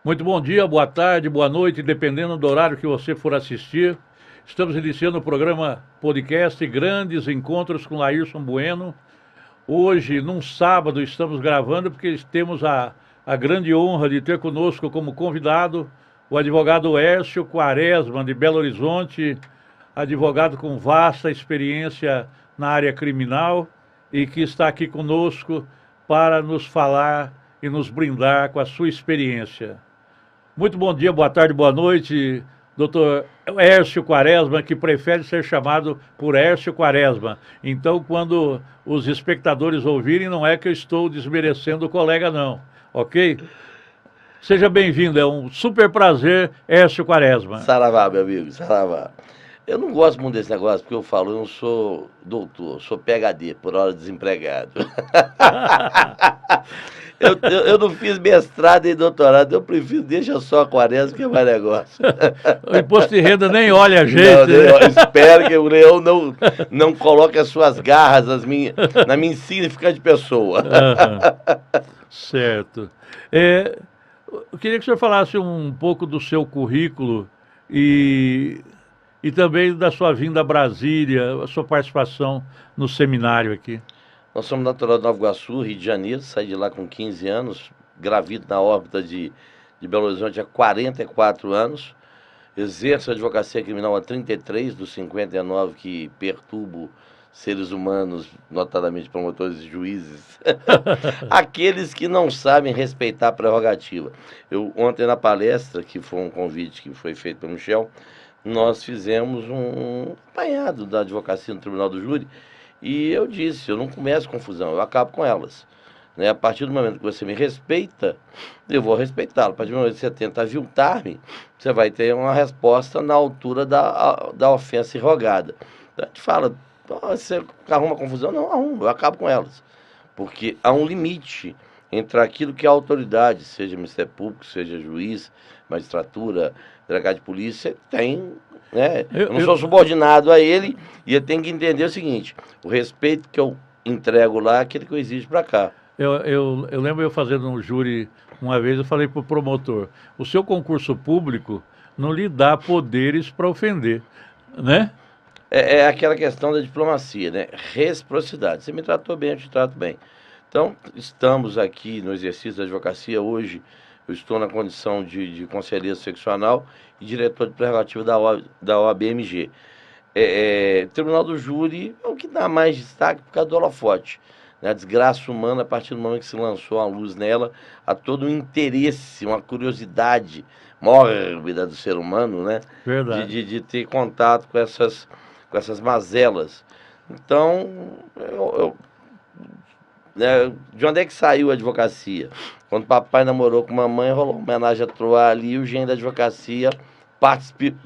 Muito bom dia, boa tarde, boa noite, dependendo do horário que você for assistir. Estamos iniciando o programa podcast Grandes Encontros com Laírson Bueno. Hoje, num sábado, estamos gravando porque temos a grande honra de ter conosco como convidado o advogado Hércio Quaresma, de Belo Horizonte, advogado com vasta experiência na área criminal e que está aqui conosco para nos falar e nos brindar com a sua experiência. Muito bom dia, boa tarde, boa noite, doutor Hércio Quaresma, que prefere ser chamado por Hércio Quaresma. Então, quando os espectadores ouvirem, não é que eu estou desmerecendo o colega, não, ok? Seja bem-vindo, é um super prazer, Hércio Quaresma. Saravá, meu amigo, saravá. Eu não gosto muito desse negócio, porque eu falo, eu não sou doutor, sou PhD, por hora desempregado. Eu não fiz mestrado e doutorado, eu prefiro, deixa só a Quaresma que é mais negócio. O imposto de renda nem olha a gente. Não, né? Espero que o leão não coloque as suas garras na minha insignificante pessoa. Certo. Eu queria que o senhor falasse um pouco do seu currículo e também da sua vinda a Brasília, a sua participação no seminário aqui. Nós somos naturais de Nova Iguaçu, Rio de Janeiro, saí de lá com 15 anos, gravido na órbita de Belo Horizonte há 44 anos, exerço a advocacia criminal há 33, dos 59 que perturbo seres humanos, notadamente promotores e juízes, aqueles que não sabem respeitar a prerrogativa. Ontem na palestra, que foi um convite que foi feito pelo Michel, nós fizemos um apanhado da advocacia no Tribunal do Júri, e eu disse, eu não começo confusão, eu acabo com elas. Né? A partir do momento que você me respeita, eu vou respeitá-lo. A partir do momento que você tenta aviltar-me, você vai ter uma resposta na altura da ofensa irrogada. Então a gente fala, você arruma confusão? Não arrumo, eu acabo com elas. Porque há um limite entre aquilo que a autoridade, seja Ministério Público, seja juiz, magistratura, delegado de polícia, tem... Né? Eu não sou subordinado a ele e eu tenho que entender o seguinte, o respeito que eu entrego lá é aquele que eu exijo para cá. Eu lembro eu fazendo um júri uma vez, eu falei para o promotor, o seu concurso público não lhe dá poderes para ofender, né? É aquela questão da diplomacia, né? Reciprocidade. Você me tratou bem, eu te trato bem. Então, estamos aqui no exercício da advocacia. Hoje eu estou na condição de conselheiro seccional e diretor de prerrogativa da OAB-MG. Tribunal do Júri é o que dá mais destaque por causa do holofote. Né? A desgraça humana, a partir do momento que se lançou a luz nela, há todo um interesse, uma curiosidade mórbida do ser humano, né? Verdade. De ter contato com essas mazelas. Então, né, de onde é que saiu a advocacia? Quando papai namorou com mamãe, rolou uma homenagem a Troar ali, e o gênio da advocacia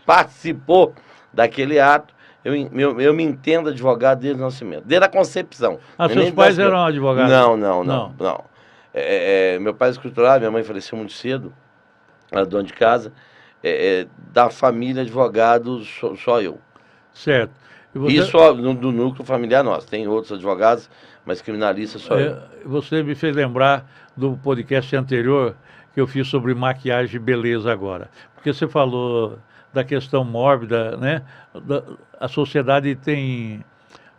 participou daquele ato. Eu me entendo advogado desde o nascimento, desde a concepção. Seus pais eram advogados? Não. Meu pai é escriturado, minha mãe faleceu muito cedo, era dona de casa. Da família advogado, só eu. Certo. Isso do núcleo familiar nosso. Tem outros advogados, mas criminalista só eu. Você me fez lembrar do podcast anterior que eu fiz sobre maquiagem e beleza agora. Porque você falou da questão mórbida, né? A sociedade tem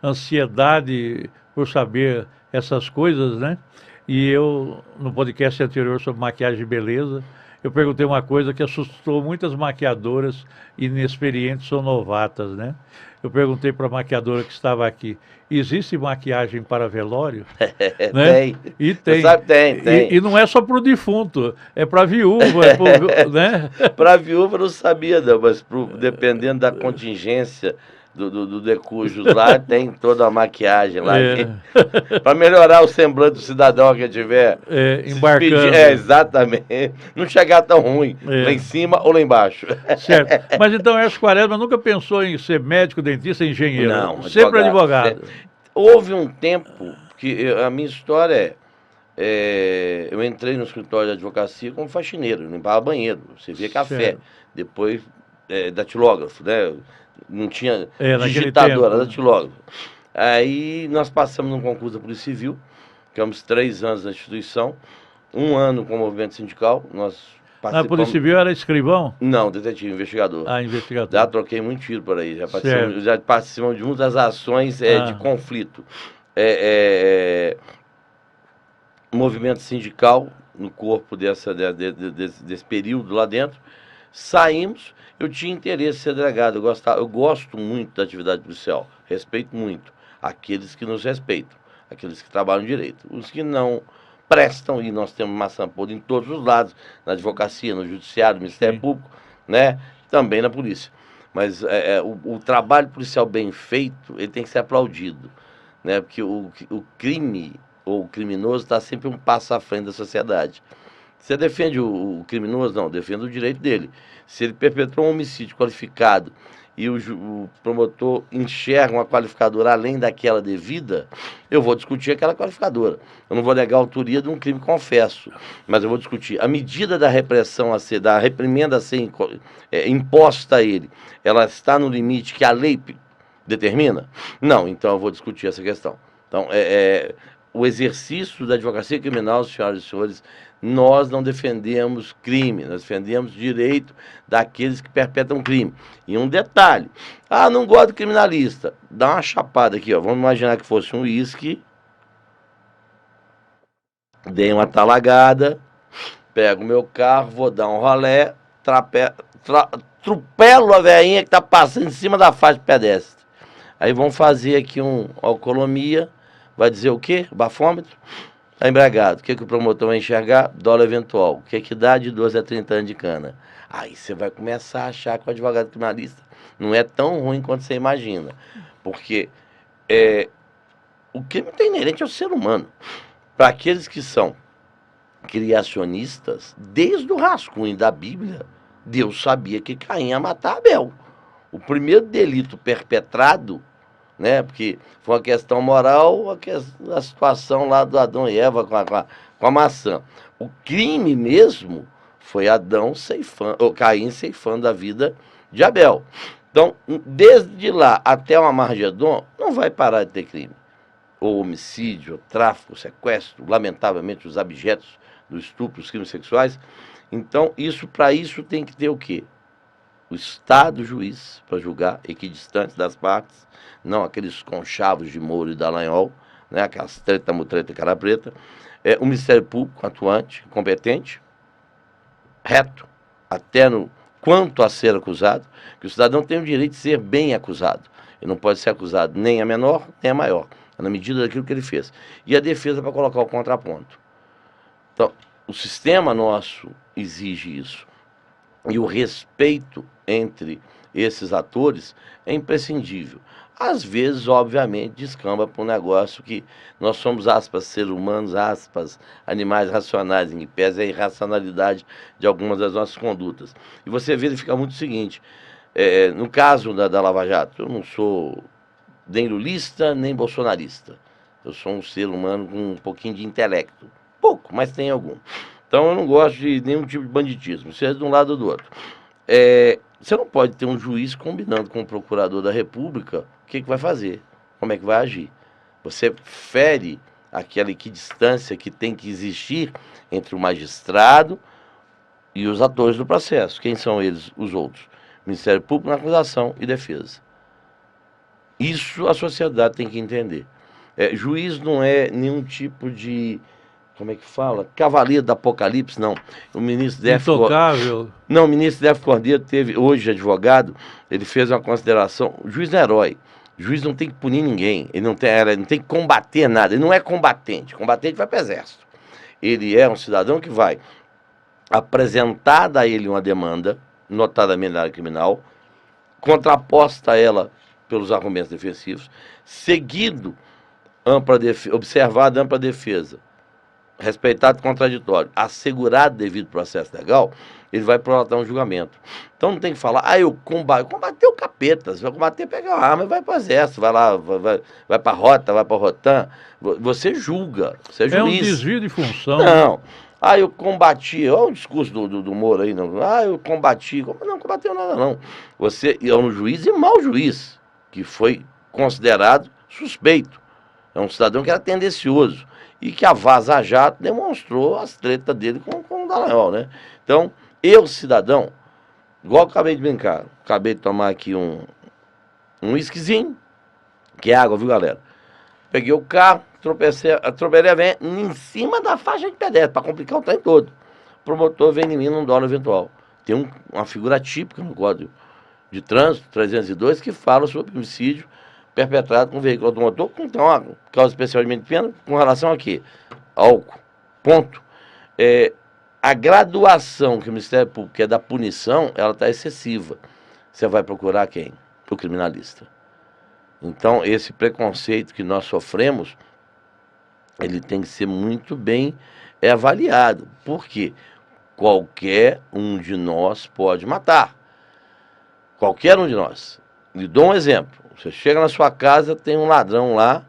ansiedade por saber essas coisas, né? E eu, no podcast anterior sobre maquiagem e beleza, eu perguntei uma coisa que assustou muitas maquiadoras inexperientes ou novatas, né? Eu perguntei para a maquiadora que estava aqui, existe maquiagem para velório? Né? Tem. E tem. Você sabe, tem. E não é só para o defunto, é para a viúva, né? Para a viúva eu não sabia, não, mas dependendo da contingência do decujos lá, tem toda a maquiagem lá. Para melhorar o semblante do cidadão que tiver embarcando. Exatamente. Não chegar tão ruim, lá em cima ou lá embaixo. Certo. Mas então, Hércio Quaresma nunca pensou em ser médico, dentista, engenheiro? Não. Sempre advogado. Houve um tempo que a minha história eu entrei no escritório de advocacia como faxineiro, limpava banheiro, servia café, depois datilógrafo, né? Não tinha digitador, era datilógrafo. Aí nós passamos num concurso da Polícia Civil, ficamos 3 anos na instituição, 1 ano com o movimento sindical, nós Na Polícia Civil era escrivão? Não, detetive, investigador. Ah, investigador. Já troquei muito tiro por aí, já participamos de muitas ações de conflito. Movimento sindical no corpo desse período lá dentro. Saímos, eu tinha interesse em ser delegado, eu gosto muito da atividade policial, respeito muito aqueles que nos respeitam, aqueles que trabalham direito. Os que não prestam, e nós temos maçã podre em todos os lados, na advocacia, no judiciário, no Ministério Público, né? Também na polícia. Mas o trabalho policial bem feito, ele tem que ser aplaudido, né? Porque o crime ou o criminoso está sempre um passo à frente da sociedade. Você defende o criminoso? Não, defende o direito dele. Se ele perpetrou um homicídio qualificado e o promotor enxerga uma qualificadora além daquela devida, eu vou discutir aquela qualificadora. Eu não vou negar a autoria de um crime confesso, mas eu vou discutir. A medida da repressão da reprimenda a ser imposta a ele, ela está no limite que a lei determina? Não, então eu vou discutir essa questão. Então, o exercício da advocacia criminal, senhoras e senhores, nós não defendemos crime, nós defendemos direito daqueles que perpetram crime. E um detalhe, não gosto do criminalista, dá uma chapada aqui, ó. Vamos imaginar que fosse um uísque, dei uma talagada, pego o meu carro, vou dar um rolé, atropelo a velhinha que está passando em cima da faixa de pedestre. Aí vão fazer aqui uma alcoolomia, vai dizer o quê? Bafômetro? Está embriagado. O que o promotor vai enxergar? Dolo eventual. O que dá de 12 a 30 anos de cana? Aí você vai começar a achar que o advogado criminalista não é tão ruim quanto você imagina. Porque o crime está inerente ao ser humano. Para aqueles que são criacionistas, desde o rascunho da Bíblia, Deus sabia que Caim ia matar Abel. O primeiro delito perpetrado, né? Porque foi uma questão moral, a situação lá do Adão e Eva com a maçã. O crime mesmo foi Caim ceifando a vida de Abel. Então, desde lá até o Amargedon, não vai parar de ter crime. Ou homicídio, ou tráfico, sequestro, lamentavelmente os abjetos do estupro, os crimes sexuais. Então, para isso tem que ter o quê? O Estado juiz para julgar, equidistante das partes, não aqueles conchavos de Moro e Dallagnol, né, aquelas treta, mutreta e cara preta. O Ministério Público atuante, competente, reto, até no quanto a ser acusado, que o cidadão tem o direito de ser bem acusado. Ele não pode ser acusado nem a menor, nem a maior, na medida daquilo que ele fez. E a defesa para colocar o contraponto. Então, o sistema nosso exige isso. E o respeito entre esses atores é imprescindível. Às vezes, obviamente, descamba para um negócio que nós somos, aspas, seres humanos, aspas, animais racionais, em que pese a irracionalidade de algumas das nossas condutas. E você verifica muito o seguinte, no caso da Lava Jato, eu não sou nem lulista, nem bolsonarista. Eu sou um ser humano com um pouquinho de intelecto. Pouco, mas tem algum. Então eu não gosto de nenhum tipo de banditismo, seja de um lado ou do outro. Você não pode ter um juiz combinando com o procurador da República o que vai fazer, como é que vai agir. Você fere aquela equidistância que tem que existir entre o magistrado e os atores do processo. Quem são eles, os outros? Ministério Público na acusação e defesa. Isso a sociedade tem que entender. Juiz não é nenhum tipo de... Como é que fala? Cavaleiro do Apocalipse, não. O ministro Intocável. Não, o ministro Décio Cordeiro teve, hoje advogado, ele fez uma consideração, o juiz não é herói. O juiz não tem que punir ninguém, ele não tem que combater nada, ele não é combatente. Combatente vai para o exército. Ele é um cidadão que vai apresentar a ele uma demanda, notadamente na área criminal, contraposta a ela pelos argumentos defensivos, seguido, observada ampla defesa, respeitado o contraditório, assegurado devido processo legal, ele vai prolatar um julgamento. Então não tem que falar, eu combater o capeta, você vai combater, pegar uma arma e vai para o exército, vai lá, vai para a rota, vai para o rotan, você julga, você é juiz. É um desvio de função. Não, eu combati, olha o discurso do Moro aí, não, eu combati, não combateu nada não. Você é um juiz e mau juiz, que foi considerado suspeito, é um cidadão que era tendencioso, e que a Vaza Jato demonstrou as tretas dele com o Dallagnol, né? Então, Eu, cidadão, igual eu acabei de brincar, acabei de tomar aqui um whiskyzinho, que é água, viu, galera? Peguei o carro, atropelei a véia em cima da faixa de pedestre, para complicar o trem todo. O promotor vem em mim num dolo eventual. Tem uma figura típica no Código de Trânsito, 302, que fala sobre homicídio perpetrado com veículo automotor, com então, uma causa especialmente pena, com relação a quê? Álcool. Ponto. A graduação que o Ministério Público quer da punição, ela está excessiva. Você vai procurar quem? O criminalista. Então, esse preconceito que nós sofremos, ele tem que ser muito bem avaliado. Por quê? Qualquer um de nós pode matar. Qualquer um de nós. Lhe dou um exemplo. Você chega na sua casa, tem um ladrão lá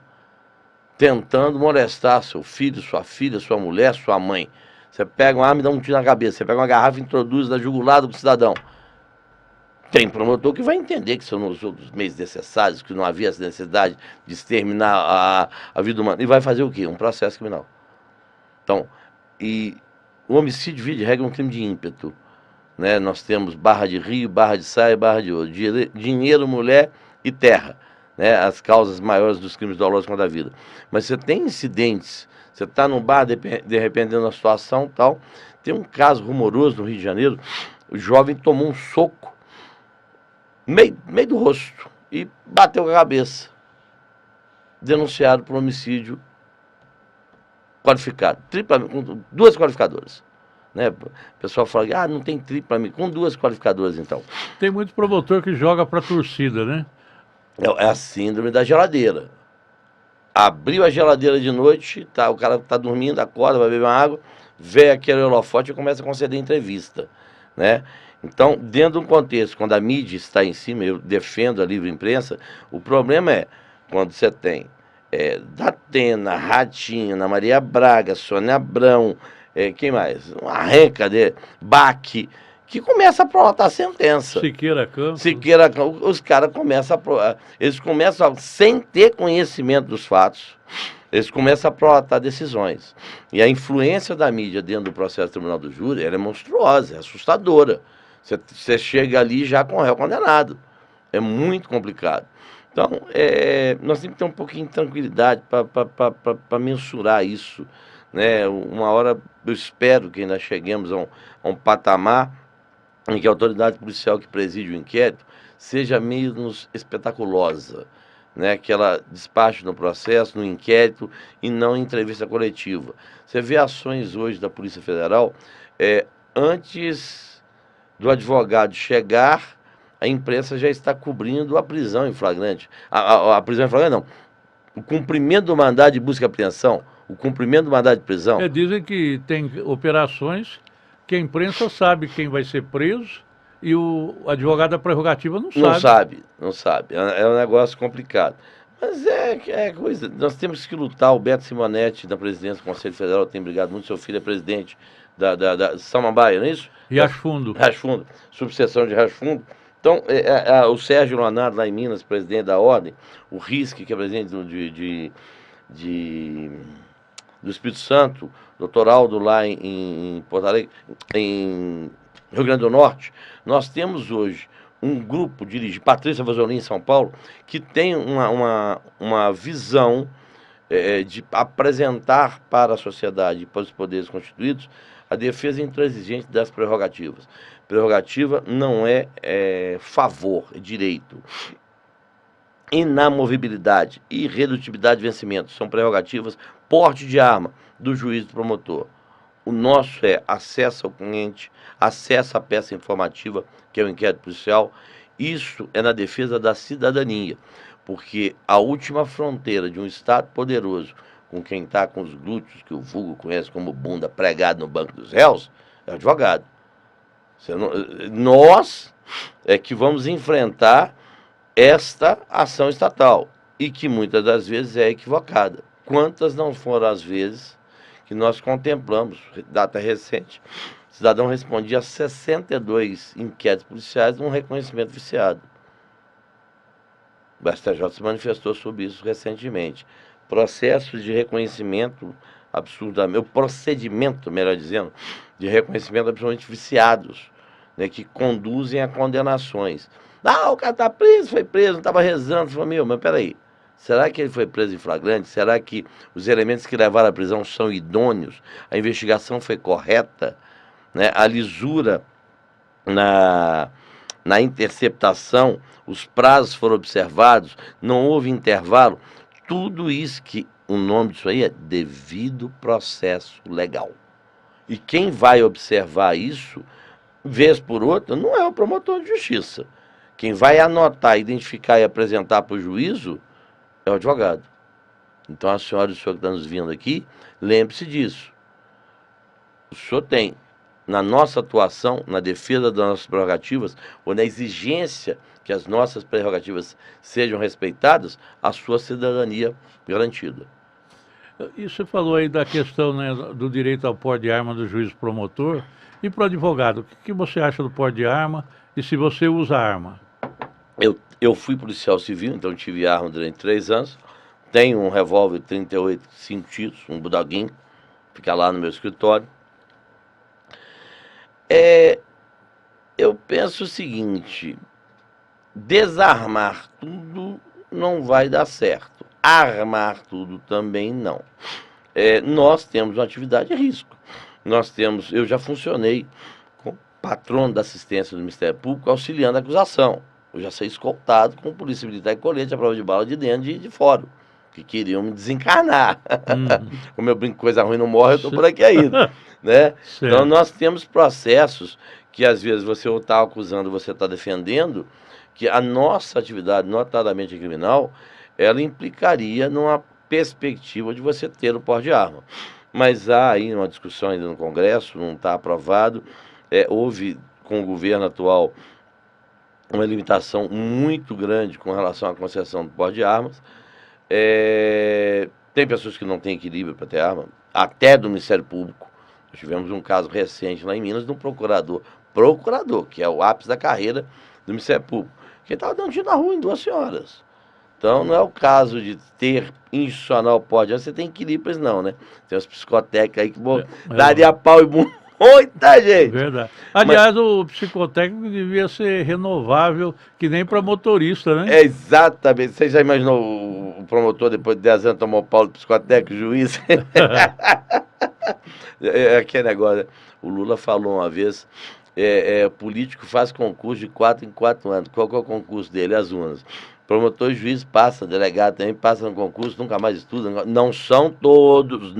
tentando molestar seu filho, sua filha, sua mulher, sua mãe. Você pega uma arma e dá um tiro na cabeça. Você pega uma garrafa e introduz na jugular do cidadão. Tem promotor que vai entender que são os outros meios necessários, que não havia essa necessidade de exterminar a vida humana. E vai fazer o quê? Um processo criminal. Então, e o homicídio, via de regra, é um crime de ímpeto. Né? Nós temos barra de rio, barra de saia, barra de ouro. Dinheiro, mulher e terra. Né? As causas maiores dos crimes dolosos contra a vida. Mas você tem incidentes. Você está num bar, dependendo da situação tal. Tem um caso rumoroso no Rio de Janeiro. O jovem tomou um soco meio do rosto e bateu com a cabeça. Denunciado por homicídio qualificado, com duas qualificadoras. Né? O pessoal fala, não tem tripla, com duas qualificadoras então. Tem muito promotor que joga para a torcida, né? É a síndrome da geladeira. Abriu a geladeira de noite, tá, o cara tá dormindo, acorda, vai beber uma água, vê aquele holofote e começa a conceder entrevista. Né? Então, dentro de um contexto, quando a mídia está em cima, eu defendo a livre imprensa, o problema é quando você tem Datena, Ratinho, Ana Maria Braga, Sônia Abrão, quem mais? Uma renca de Baque, que começa a prolatar a sentença. Siqueira Campos. Os caras começam eles começam, sem ter conhecimento dos fatos, eles começam a prolatar decisões. E a influência da mídia dentro do processo do Tribunal do Júri, ela é monstruosa, é assustadora. Você chega ali já com o réu condenado. É muito complicado. Então, nós temos que ter um pouquinho de tranquilidade para mensurar isso. Né? Uma hora, eu espero que ainda cheguemos a um patamar em que a autoridade policial que preside o inquérito seja menos espetaculosa. Né? Que ela despache no processo, no inquérito e não em entrevista coletiva. Você vê ações hoje da Polícia Federal, antes do advogado chegar, a imprensa já está cobrindo a prisão em flagrante. A prisão em flagrante não. O cumprimento do mandado de busca e apreensão, o cumprimento do mandado de prisão. Dizem que tem operações que a imprensa sabe quem vai ser preso e o advogado da prerrogativa não sabe. Não sabe. É um negócio complicado. Mas é coisa. Nós temos que lutar. O Beto Simonetti, da presidência do Conselho Federal, tem brigado muito. Seu filho é presidente da Samambaia, não é isso? Riacho Fundo. Riacho Fundo, subseção de Riacho Fundo. Então, o Sérgio Leonardo, lá em Minas, presidente da Ordem, o Risque, que é presidente do Espírito Santo, doutor Aldo lá em Porto Alegre, em Rio Grande do Norte, nós temos hoje um grupo dirigido, Patrícia Vasolini, em São Paulo, que tem uma visão de apresentar para a sociedade e para os poderes constituídos a defesa intransigente das prerrogativas. Prerrogativa não é favor, é direito. Inamovibilidade, irredutibilidade de vencimento são prerrogativas, porte de arma do juiz do promotor. O nosso é acesso ao cliente, acesso à peça informativa, que é o inquérito policial. Isso é na defesa da cidadania, porque a última fronteira de um Estado poderoso, com quem está com os glúteos, que o vulgo conhece como bunda, pregado no banco dos réus, é o advogado. Nós é que vamos enfrentar esta ação estatal e que muitas das vezes é equivocada. Quantas não foram as vezes que nós contemplamos, data recente, o cidadão respondia a 62 inquéritos policiais num reconhecimento viciado. O STJ se manifestou sobre isso recentemente. Processos de reconhecimento absurdamente, o procedimento, melhor dizendo, de reconhecimento absolutamente viciados, né, que conduzem a condenações. Ah, o cara está preso, foi preso, não estava rezando. Você fala, meu, mas peraí, será que ele foi preso em flagrante? Será que os elementos que levaram à prisão são idôneos? A investigação foi correta? Né? A lisura na interceptação, os prazos foram observados, não houve intervalo. Tudo isso que o nome disso aí é devido processo legal. E quem vai observar isso, vez por outra, não é o promotor de justiça. Quem vai anotar, identificar e apresentar para o juízo é o advogado. Então, a senhora e o senhor que está nos vindo aqui, lembre-se disso. O senhor tem, na nossa atuação, na defesa das nossas prerrogativas, ou na exigência que as nossas prerrogativas sejam respeitadas, a sua cidadania garantida. E você falou aí da questão, né, do direito ao porte de arma do juiz promotor. E para o advogado, o que você acha do porte de arma e se você usa arma? Eu fui policial civil, então tive arma durante 3 anos. Tenho um revólver 38, 5 tiros, um budaguinho, fica lá no meu escritório. Eu penso o seguinte: desarmar tudo não vai dar certo. Armar tudo também não. Nós temos uma atividade de risco. Eu já funcionei como patrono da assistência do Ministério Público, auxiliando a acusação. Eu já saí escoltado com polícia militar e colete à prova de bala de dentro e de fora, que queriam me desencarnar. Como eu brinco, coisa ruim não morre, eu estou por aqui ainda. Né? Então nós temos processos que às vezes você está acusando, você está defendendo, que a nossa atividade, notadamente criminal, ela implicaria numa perspectiva de você ter o porte de arma. Mas há aí uma discussão ainda no Congresso, não está aprovado. Houve, com o governo atual, uma limitação muito grande com relação à concessão do porte de armas. Tem pessoas que não têm equilíbrio para ter arma, até do Ministério Público. Nós tivemos um caso recente lá em Minas de um procurador, que é o ápice da carreira do Ministério Público, que estava dando tiro na rua em 2 senhoras. Então, não é o caso de ter institucional porte de arma, você tem equilíbrios não, né? Tem os psicotécnicos aí que daria pau e muita gente. Verdade. Aliás, o psicotécnico devia ser renovável, que nem para motorista, né? Exatamente. Você já imaginou o promotor, depois de 10 anos, tomar o pau do psicotécnico, juiz? Aquele negócio, né? O Lula falou uma vez, político faz concurso de 4 em 4 anos. Qual que é o concurso dele? As urnas. Promotor e juiz passa, delegado também passa no concurso, nunca mais estuda. Não são todos,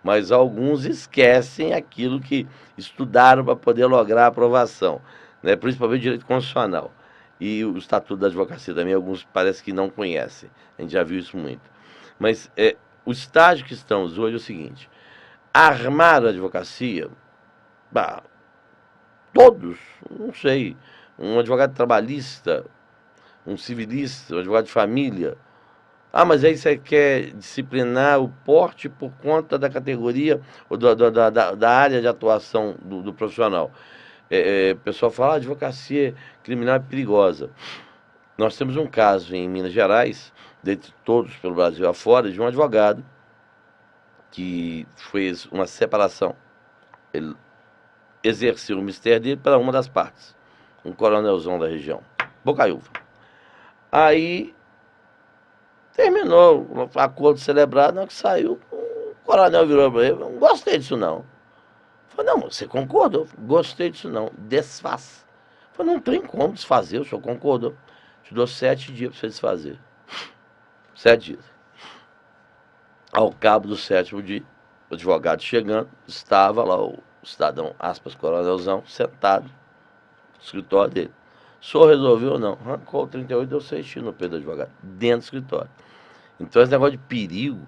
mas alguns esquecem aquilo que estudaram para poder lograr a aprovação, né? Principalmente direito constitucional. E o Estatuto da Advocacia também, alguns parece que não conhecem. A gente já viu isso muito. Mas o estágio que estamos hoje é o seguinte: armar a advocacia, todos, não sei, um advogado trabalhista, um civilista, um advogado de família. Mas aí você quer disciplinar o porte por conta da categoria ou da área de atuação do profissional. O pessoal fala, a advocacia criminal é perigosa. Nós temos um caso em Minas Gerais, dentre todos pelo Brasil afora, de um advogado que fez uma separação. Ele exerceu o mistério dele para uma das partes, um coronelzão da região, Bocaiúva. Aí terminou o acordo celebrado, na hora que saiu, o coronel virou para ele, não gostei disso não. Falei, não, você concordou? Gostei disso não, desfaz. Falei, não tem como desfazer, o senhor concordou. Te dou 7 dias para você desfazer. 7 dias. Ao cabo do 7º dia, o advogado chegando, estava lá o cidadão, aspas, coronelzão, sentado no escritório dele. O senhor resolveu ou não? Arrancou o 38, deu 6 tiros no pé do advogado, dentro do escritório. Então, esse negócio de perigo,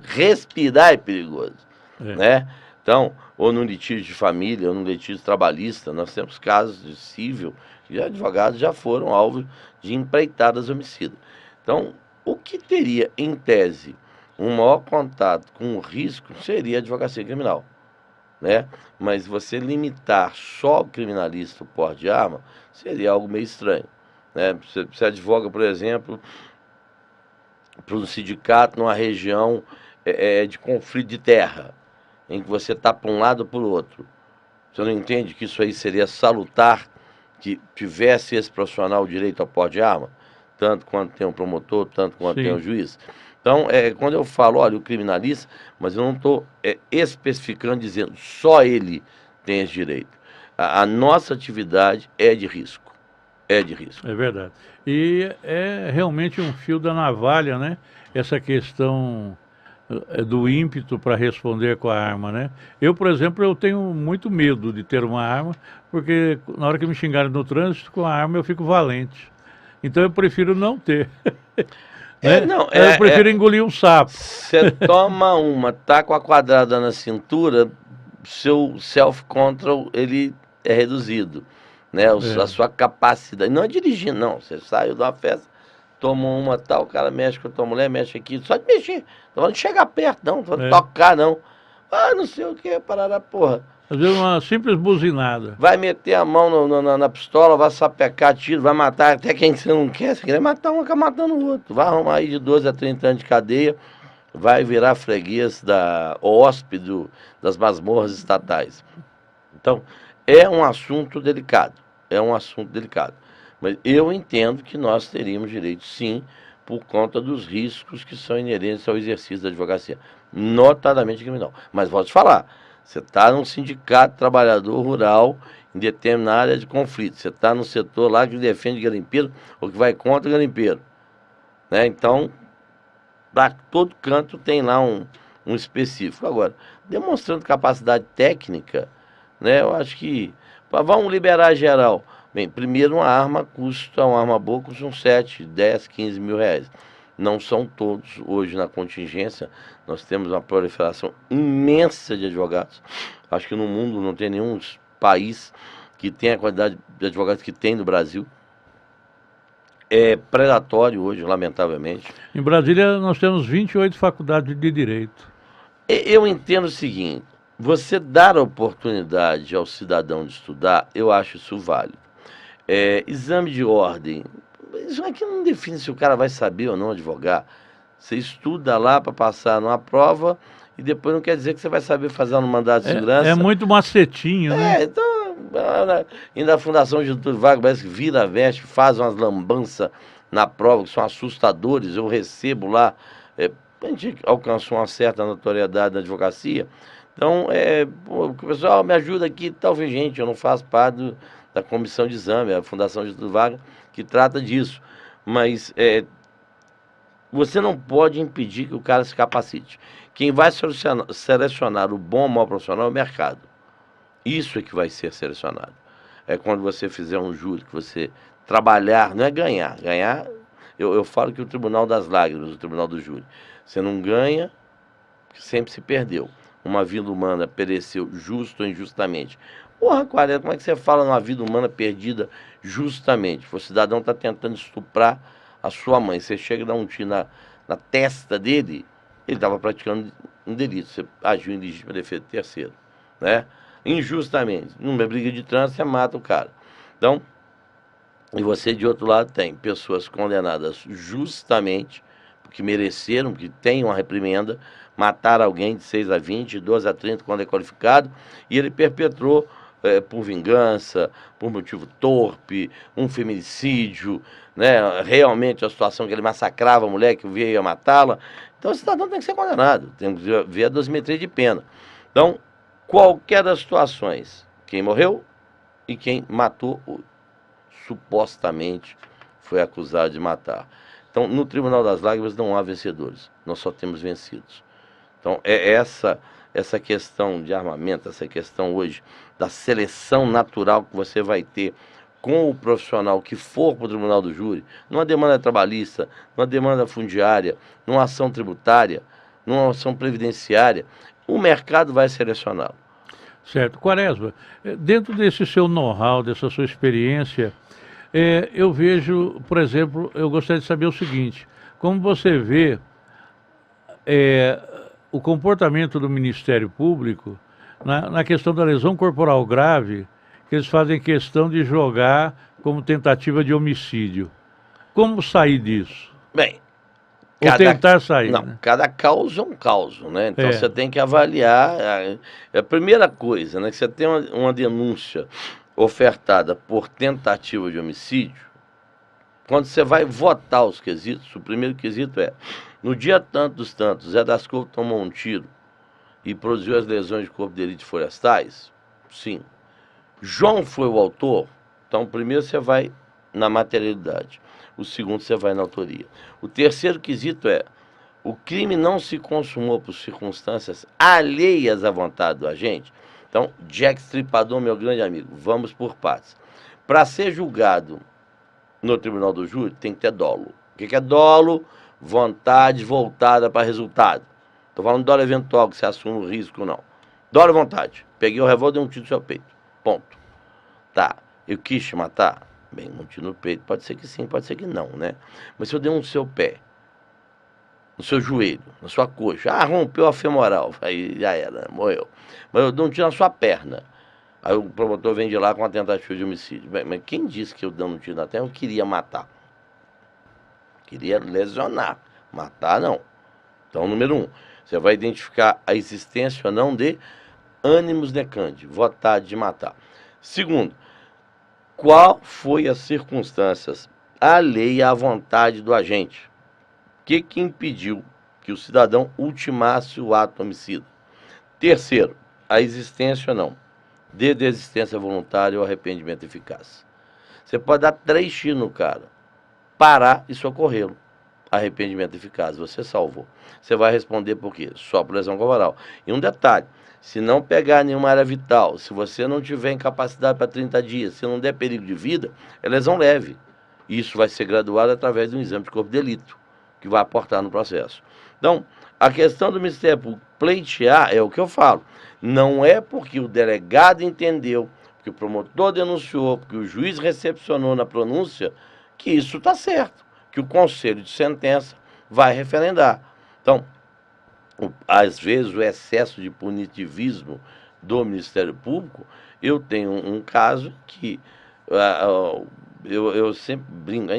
respirar é perigoso, né? Então, ou num litígio de família, ou num litígio trabalhista, nós temos casos de civil, que advogados já foram alvo de empreitadas homicidas. Então, o que teria, em tese, um maior contato com o risco seria a advocacia criminal, né? Mas você limitar só o criminalista o porte de arma seria algo meio estranho, né? Você advoga, por exemplo, para um sindicato numa região de conflito de terra, em que você está para um lado ou para o outro. Você não entende que isso aí seria salutar que tivesse esse profissional o direito ao porte de arma? Tanto quanto tem o promotor, tanto quanto tem o Sim. juiz. Então, quando eu falo, olha, o criminalista, mas eu não estou especificando, dizendo só ele tem esse direito. A nossa atividade é de risco. É de risco. É verdade. E é realmente um fio da navalha, né? Essa questão do ímpeto para responder com a arma, né? Eu, por exemplo, eu tenho muito medo de ter uma arma, porque na hora que me xingarem no trânsito, com a arma eu fico valente. Então eu prefiro não ter, né? Não, Eu prefiro engolir um sapo. você toma uma, tá com a quadrada na cintura, seu self-control, ele é reduzido, né? A É, sua capacidade, não é dirigindo, não, você saiu de uma festa, tomou uma tal, o cara mexe com a tua mulher, mexe aqui, só de mexer, não falando de chegar perto não, não falando de é. tocar não, não sei o que, parará, porra. Às vezes uma simples buzinada. Vai meter a mão na pistola, vai sapecar tiro, vai matar até quem você não quer. Você quer matar um, acaba matando o outro. Vai arrumar aí de 12 a 30 anos de cadeia, vai virar freguês da hóspede das masmorras estatais. Então, é um assunto delicado. É um assunto delicado. Mas eu entendo que nós teríamos direito, sim, por conta dos riscos que são inerentes ao exercício da advocacia, notadamente criminal. Mas vou te falar, você está num sindicato trabalhador rural em determinada área de conflito. Você está no setor lá que defende garimpeiro ou que vai contra o garimpeiro. Né? Então, para todo canto tem lá um específico. Agora, demonstrando capacidade técnica, né, eu acho que vamos liberar geral. Bem, primeiro uma arma boa custa uns 7, 10, 15 mil reais. Não são todos hoje na contingência. Nós temos uma proliferação imensa de advogados. Acho que no mundo não tem nenhum país que tenha a quantidade de advogados que tem no Brasil. É predatório hoje, lamentavelmente. Em Brasília nós temos 28 faculdades de direito. Eu entendo o seguinte, você dar a oportunidade ao cidadão de estudar, eu acho isso válido. Exame de ordem, isso aqui não define se o cara vai saber ou não advogar. Você estuda lá para passar numa prova e depois não quer dizer que você vai saber fazer um mandado de É segurança. muito macetinho, né? Então, ainda a Fundação Getúlio Vargas parece que vira a veste, faz umas lambanças na prova que são assustadores. Eu recebo lá, a gente alcançou uma certa notoriedade na advocacia. Então, o pessoal me ajuda aqui, talvez, gente, eu não faço parte da comissão de exame, a Fundação Getúlio Vargas, que trata disso. Mas você não pode impedir que o cara se capacite. Quem vai selecionar o bom ou mau profissional é o mercado. Isso é que vai ser selecionado. É quando você fizer um júri, que você trabalhar, não é ganhar. Ganhar, eu falo que o Tribunal das Lágrimas, o Tribunal do Júri, você não ganha, sempre se perdeu. Uma vida humana pereceu justo ou injustamente. Porra, 40, como é que você fala numa vida humana perdida justamente? O cidadão está tentando estuprar a sua mãe. Você chega e dá um tiro na testa dele, ele estava praticando um delito. Você agiu em legítima defesa de terceiro, né? Injustamente. Numa briga de trânsito, você mata o cara. Então, e você de outro lado tem pessoas condenadas justamente, porque mereceram, que têm uma reprimenda, matar alguém de 6 a 20, 12 a 30 quando é qualificado, e ele perpetrou por vingança, por motivo torpe, um feminicídio, né? Realmente a situação que ele massacrava a mulher que veio a matá-la. Então o cidadão tem que ser condenado, tem que ver a dosimetria de pena. Então, qualquer das situações, quem morreu e quem matou, supostamente foi acusado de matar. Então, no Tribunal das Lágrimas não há vencedores, nós só temos vencidos. Então, essa questão de armamento, essa questão hoje da seleção natural que você vai ter com o profissional que for para o Tribunal do Júri, numa demanda trabalhista, numa demanda fundiária, numa ação tributária, numa ação previdenciária, o mercado vai selecioná-lo. Certo. Quaresma, dentro desse seu know-how, dessa sua experiência, eu vejo, por exemplo, eu gostaria de saber o seguinte, como você vê o comportamento do Ministério Público na questão da lesão corporal grave, que eles fazem questão de jogar como tentativa de homicídio. Como sair disso? Bem, Ou tentar sair, Não, né? cada caos é um caos, né? Então É. você tem que avaliar. A primeira coisa, né? Que você tem uma denúncia ofertada por tentativa de homicídio, quando você vai votar os quesitos, o primeiro quesito é: no dia tanto dos tantos, Zé das Couve tomou um tiro e produziu as lesões de corpo de delito florestais? Sim. João foi o autor? Então, primeiro você vai na materialidade. O segundo você vai na autoria. O terceiro quesito é: o crime não se consumou por circunstâncias alheias à vontade do agente? Então, Jack Stripador, meu grande amigo, vamos por partes. Para ser julgado no tribunal do júri, tem que ter dolo. O que é dolo? Vontade voltada para resultado. Estou falando de dolo eventual, que você assume o risco ou não. Dolo é vontade. Peguei o revólver e dei um tiro no seu peito. Ponto. Tá. Eu quis te matar? Bem, um tiro no peito. Pode ser que sim, pode ser que não, né? Mas se eu dei um no seu pé, no seu joelho, na sua coxa, rompeu a femoral, aí já era, morreu. Mas eu dei um tiro na sua perna. Aí o promotor vem de lá com uma tentativa de homicídio. Bem, mas quem disse que eu dando um tiro na terra eu queria matar? Queria lesionar. Matar, não. Então, número 1, você vai identificar a existência ou não de ânimos decandi, vontade de matar. Segundo, qual foi as circunstâncias alheia à vontade do agente? O que impediu que o cidadão ultimasse o ato homicida? Terceiro, a existência ou não de desistência voluntária ou arrependimento eficaz. Você pode dar 3 tiros no cara, parar e socorrê-lo. Arrependimento eficaz, você salvou. Você vai responder por quê? Só por lesão corporal. E um detalhe: se não pegar nenhuma área vital, se você não tiver incapacidade para 30 dias, se não der perigo de vida, é lesão leve. Isso vai ser graduado através de um exame de corpo de delito, que vai aportar no processo. Então, a questão do Ministério Público pleitear é o que eu falo. Não é porque o delegado entendeu, porque o promotor denunciou, porque o juiz recepcionou na pronúncia, que isso está certo, que o conselho de sentença vai referendar. Então, às vezes, o excesso de punitivismo do Ministério Público, eu tenho um caso que eu sempre brinco,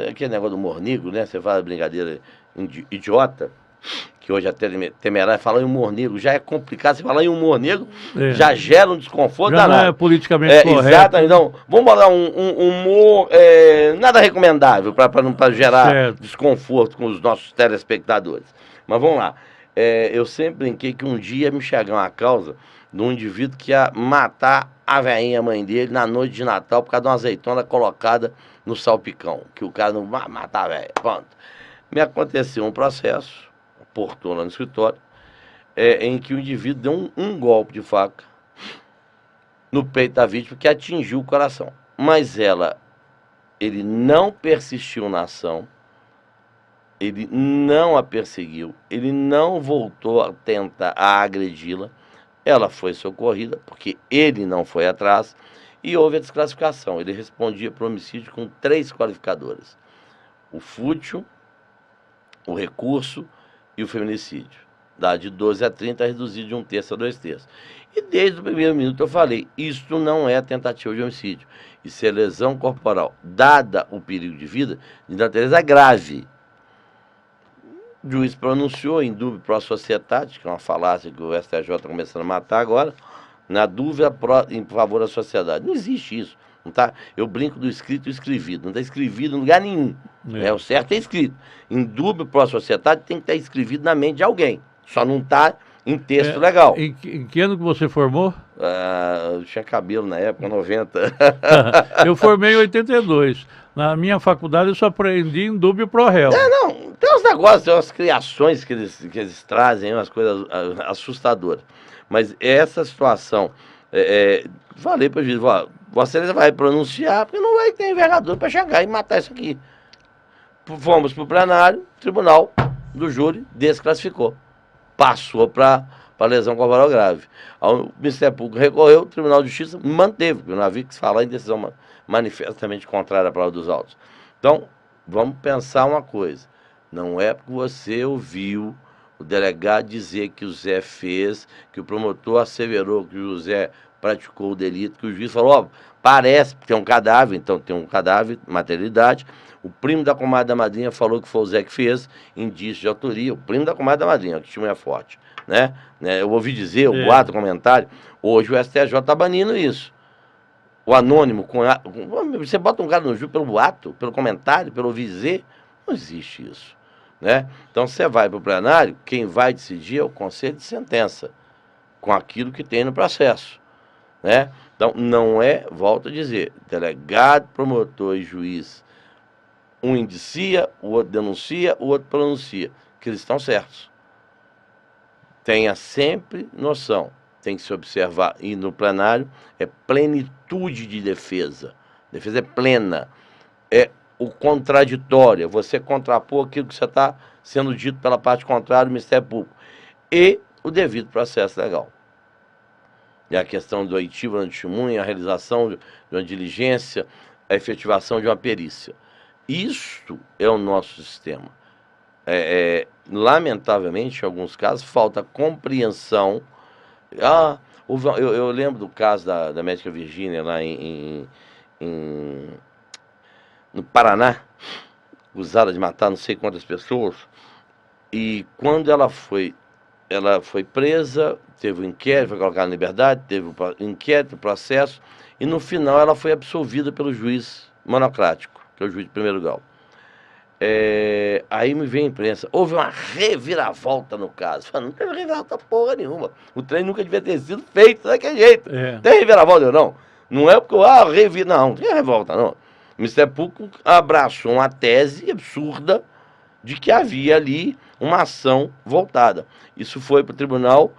aquele negócio do mornigo, né? Você fala brincadeira idiota, que hoje até temerário falar em humor negro já é complicado. Você falar em humor negro já gera um desconforto já danado. não é politicamente correto. Exato, então vamos botar um humor nada recomendável para gerar desconforto com os nossos telespectadores. Mas vamos lá. Eu sempre brinquei que um dia me chegar uma causa de um indivíduo que ia matar a velhinha mãe dele na noite de Natal por causa de uma azeitona colocada no salpicão, que o cara não matar a velha. Pronto. Me aconteceu um processo, portou lá no escritório, em que o indivíduo deu um golpe de faca no peito da vítima que atingiu o coração. Mas ele não persistiu na ação, ele não a perseguiu, ele não voltou a tentar agredi-la. Ela foi socorrida porque ele não foi atrás e houve a desclassificação. Ele respondia por homicídio com 3 qualificadoras: o fútil, o recurso e o feminicídio. Dá de 12 a 30, reduzido de 1/3 a 2/3. E desde o primeiro minuto eu falei: isto não é tentativa de homicídio. Isso é lesão corporal, dada o perigo de vida, de natureza grave. O juiz pronunciou em dúvida pro sociedade, que é uma falácia que o STJ está começando a matar agora, na dúvida em favor da sociedade. Não existe isso. Não tá? Eu brinco do escrito e escrevido. Não está escrevido em lugar nenhum. O certo é escrito. Em dúvida pro sociedade tem que estar escrevido na mente de alguém. Só não está em texto legal. Em que ano que você formou? Eu tinha cabelo na época, 90. Eu formei em 82. Na minha faculdade eu só aprendi em dúbio pro réu. Não, tem uns negócios, tem umas criações que eles trazem, umas coisas assustadoras. Mas essa situação, falei para o juiz: Vossa Excelência vai pronunciar, porque não vai ter envergadura para chegar e matar isso aqui. Fomos para o plenário, o tribunal do júri desclassificou. Passou para lesão corporal grave. O Ministério Público recorreu, o Tribunal de Justiça manteve, porque não havia que se falar em decisão manifestamente contrária à palavra dos autos. Então, vamos pensar uma coisa: não é porque você ouviu o delegado dizer que o Zé fez, que o promotor asseverou que o José praticou o delito, que o juiz falou, ó, parece que tem um cadáver, então tem um cadáver, materialidade. O primo da comadre da madrinha falou que foi o Zé que fez, indício de autoria. O primo da comadre da madrinha, que testemunha forte, né? Eu ouvi dizer, o boato, o comentário, hoje o STJ está banindo isso. O anônimo, você bota um cara no júri pelo boato, pelo comentário, pelo ouvir dizer, não existe isso, né? Então você vai para o plenário, quem vai decidir é o conselho de sentença, com aquilo que tem no processo, né? Então não é, volto a dizer, delegado, promotor e juiz, um indicia, o outro denuncia, o outro pronuncia, que eles estão certos. Tenha sempre noção, tem que se observar, e no plenário é plenitude de defesa. Defesa é plena, é o contraditório, você contrapor aquilo que você está sendo dito pela parte contrária do Ministério Público, e o devido processo legal. E a questão do oitivo na testemunha, a realização de uma diligência, a efetivação de uma perícia. Isto é o nosso sistema. Lamentavelmente, em alguns casos, falta compreensão. Eu lembro do caso da médica Virgínia lá no Paraná, acusada de matar não sei quantas pessoas, e quando ela foi presa, teve um inquérito, foi colocada em liberdade, teve um inquérito, processo, e no final ela foi absolvida pelo juiz monocrático, que é o juiz de primeiro grau. Aí me vem a imprensa, houve uma reviravolta no caso. Fala, não teve reviravolta porra nenhuma. O trem nunca devia ter sido feito daquele jeito. Tem reviravolta não? Não é porque não tem revolta não. O Ministério Público abraçou uma tese absurda de que havia ali uma ação voltada. Isso foi para o tribunal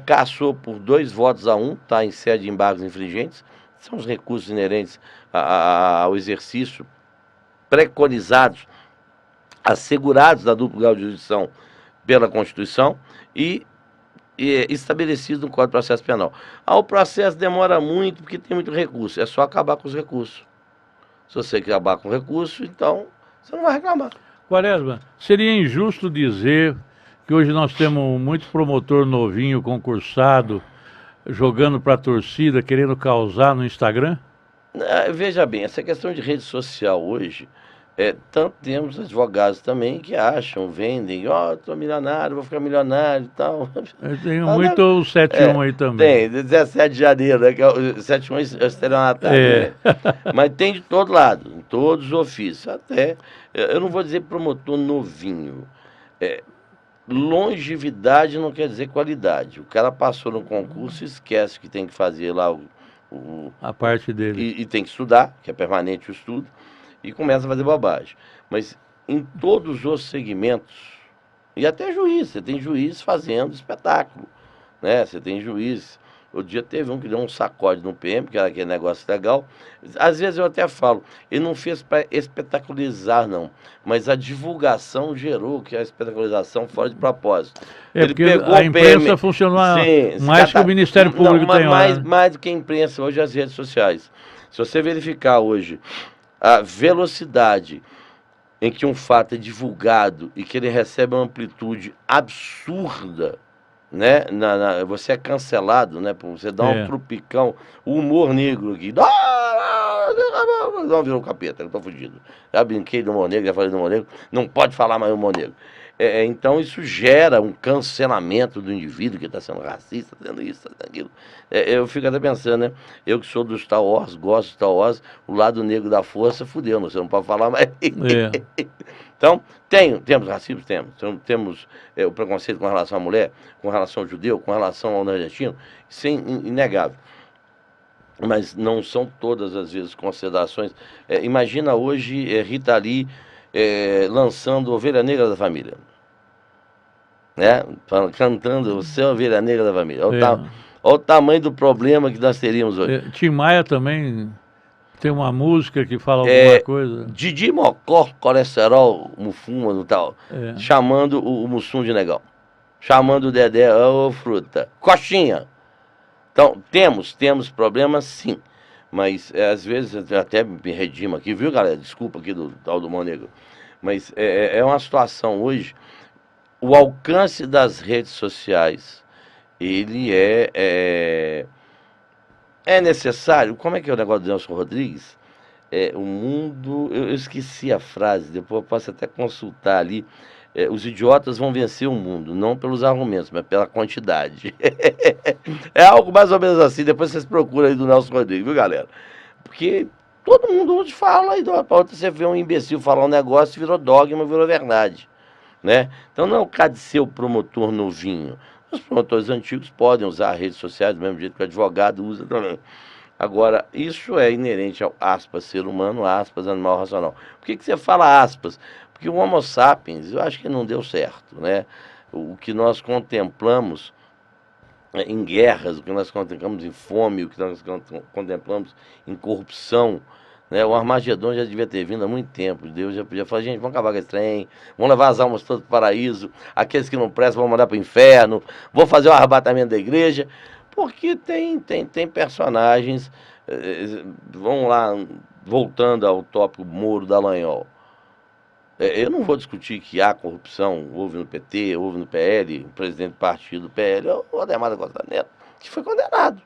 cassou por 2 votos a 1, está em sede de embargos infringentes, são os recursos inerentes ao exercício preconizados, assegurados da duplo grau de jurisdição pela Constituição e estabelecidos no Código de Processo Penal. O processo demora muito porque tem muito recurso, é só acabar com os recursos. Se você acabar com o recurso, então você não vai reclamar. Quaresma, seria injusto dizer que hoje nós temos muito promotor novinho, concursado, jogando para a torcida, querendo causar no Instagram? Veja bem, essa questão de rede social hoje, tanto temos advogados também que acham, vendem, estou milionário, vou ficar milionário e tal. Tem muito o 71 aí também. Tem, 17 de janeiro, né, que é o 71 é estelionatário, né? Mas tem de todo lado, em todos os ofícios, até, eu não vou dizer promotor novinho, longevidade não quer dizer qualidade. O cara passou no concurso e esquece que tem que fazer lá a parte dele. E tem que estudar, que é permanente o estudo, e começa a fazer bobagem. Mas em todos os segmentos, e até juiz, você tem juiz fazendo espetáculo, né? Você tem juiz. Outro dia teve um que deu um sacode no PM, que era aquele negócio legal. Às vezes eu até falo, ele não fez para espetacularizar, não. Mas a divulgação gerou que a espetacularização fora de propósito. Ele pegou a imprensa funcionou mais que o Ministério Público tem lá. Mais do que a imprensa, hoje as redes sociais. Se você verificar hoje a velocidade em que um fato é divulgado e que ele recebe uma amplitude absurda, né? Você é cancelado, né? Você dá um tropicão, o humor negro aqui. Não virou capeta, eu tô fugido. Já brinquei do humor negro, já falei do humor negro, não pode falar mais do humor negro. Então isso gera um cancelamento do indivíduo que está sendo racista, está sendo isso, está sendo aquilo. Eu fico até pensando, né? Eu que sou do Star Wars, gosto do Star Wars, o lado negro da força, fudeu, você não pode falar mais. Então, temos racismo? Temos o preconceito com relação à mulher, com relação ao judeu, com relação ao nordestino, isso é inegável. Mas não são todas as vezes considerações. Imagina hoje Rita Lee lançando Ovelha Negra da Família, né? Cantando o seu Ovelha Negra da Família. Olha o tamanho do problema que nós teríamos hoje. Tim Maia também tem uma música que fala alguma coisa. Didi Mocó, colesterol, mufuma e tal, chamando o Mussum de negão, chamando o Dedé, fruta, coxinha. Então, temos problemas, sim. Mas, às vezes, eu até me redimo aqui, viu, galera? Desculpa aqui do tal do Mão Negro. Mas é uma situação hoje, o alcance das redes sociais, ele É necessário, como é que é o negócio do Nelson Rodrigues? O mundo, eu esqueci a frase, depois eu posso até consultar ali. Os idiotas vão vencer o mundo, não pelos argumentos, mas pela quantidade. É algo mais ou menos assim, depois vocês procuram aí do Nelson Rodrigues, viu, galera? Porque todo mundo hoje fala, e de uma pra outra você vê um imbecil falar um negócio, virou dogma, virou verdade, né? Então não é o caso de ser o promotor novinho. Os promotores antigos podem usar redes sociais do mesmo jeito que o advogado usa também. Agora, isso é inerente ao aspas ser humano, aspas animal racional. Por que você fala aspas? Porque o Homo sapiens, eu acho que não deu certo, né? O que nós contemplamos em guerras, o que nós contemplamos em fome, o que nós contemplamos em corrupção, né? O Armagedon já devia ter vindo há muito tempo. Deus já podia falar, gente, vamos acabar com esse trem, vamos levar as almas todas para o paraíso, aqueles que não prestam vão mandar para o inferno, vou fazer o arrebatamento da igreja, porque tem personagens, vamos lá, voltando ao tópico Moro da Dallagnol. Eu não vou discutir que há corrupção, houve no PT, houve no PL, o presidente do partido do PL, o Ademar da Costa Neto, que foi condenado.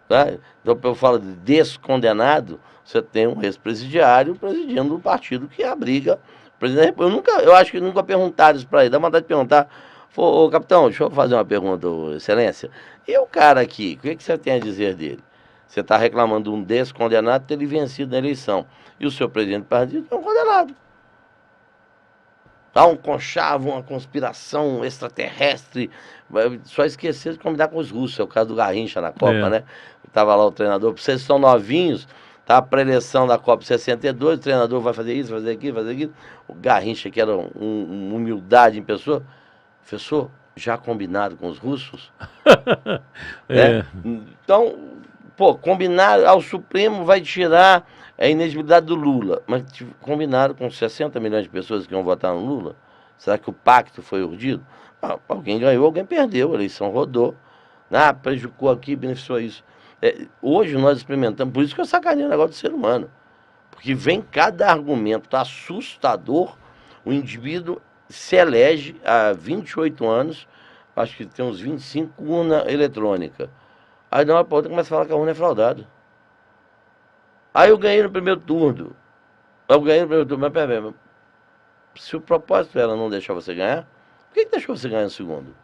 Tá? Então, eu falo de descondenado, você tem um ex-presidiário presidindo um partido que abriga o presidente. Eu acho que nunca perguntaram isso para ele, dá vontade de perguntar. Ô, capitão, deixa eu fazer uma pergunta, excelência. E o cara aqui, o que você tem a dizer dele? Você está reclamando de um descondenado ter ele vencido na eleição. E o seu presidente do partido é um condenado. Há um conchavo, uma conspiração extraterrestre. Só esquecer de combinar com os russos. É o caso do Garrincha na Copa, né? Estava lá o treinador. Vocês são novinhos, tá a pré-eleição da Copa 62, o treinador vai fazer isso, fazer aquilo, fazer aquilo. O Garrincha, que era humildade em pessoa, professor, já combinado com os russos? Né? Então, pô, combinar ao Supremo vai tirar a inelegibilidade do Lula, mas combinaram com 60 milhões de pessoas que iam votar no Lula. Será que o pacto foi urdido? Alguém ganhou, alguém perdeu, a eleição rodou. Prejudicou aqui, beneficiou isso. Hoje nós experimentamos, por isso que eu sacaneio o negócio do ser humano. Porque vem cada argumento assustador, o indivíduo se elege há 28 anos, acho que tem uns 25, urna eletrônica. Aí de uma para outra começa a falar que a urna é fraudada. Aí eu ganhei no primeiro turno. Mas peraí, se o propósito era não deixar você ganhar, por que deixou você ganhar no segundo?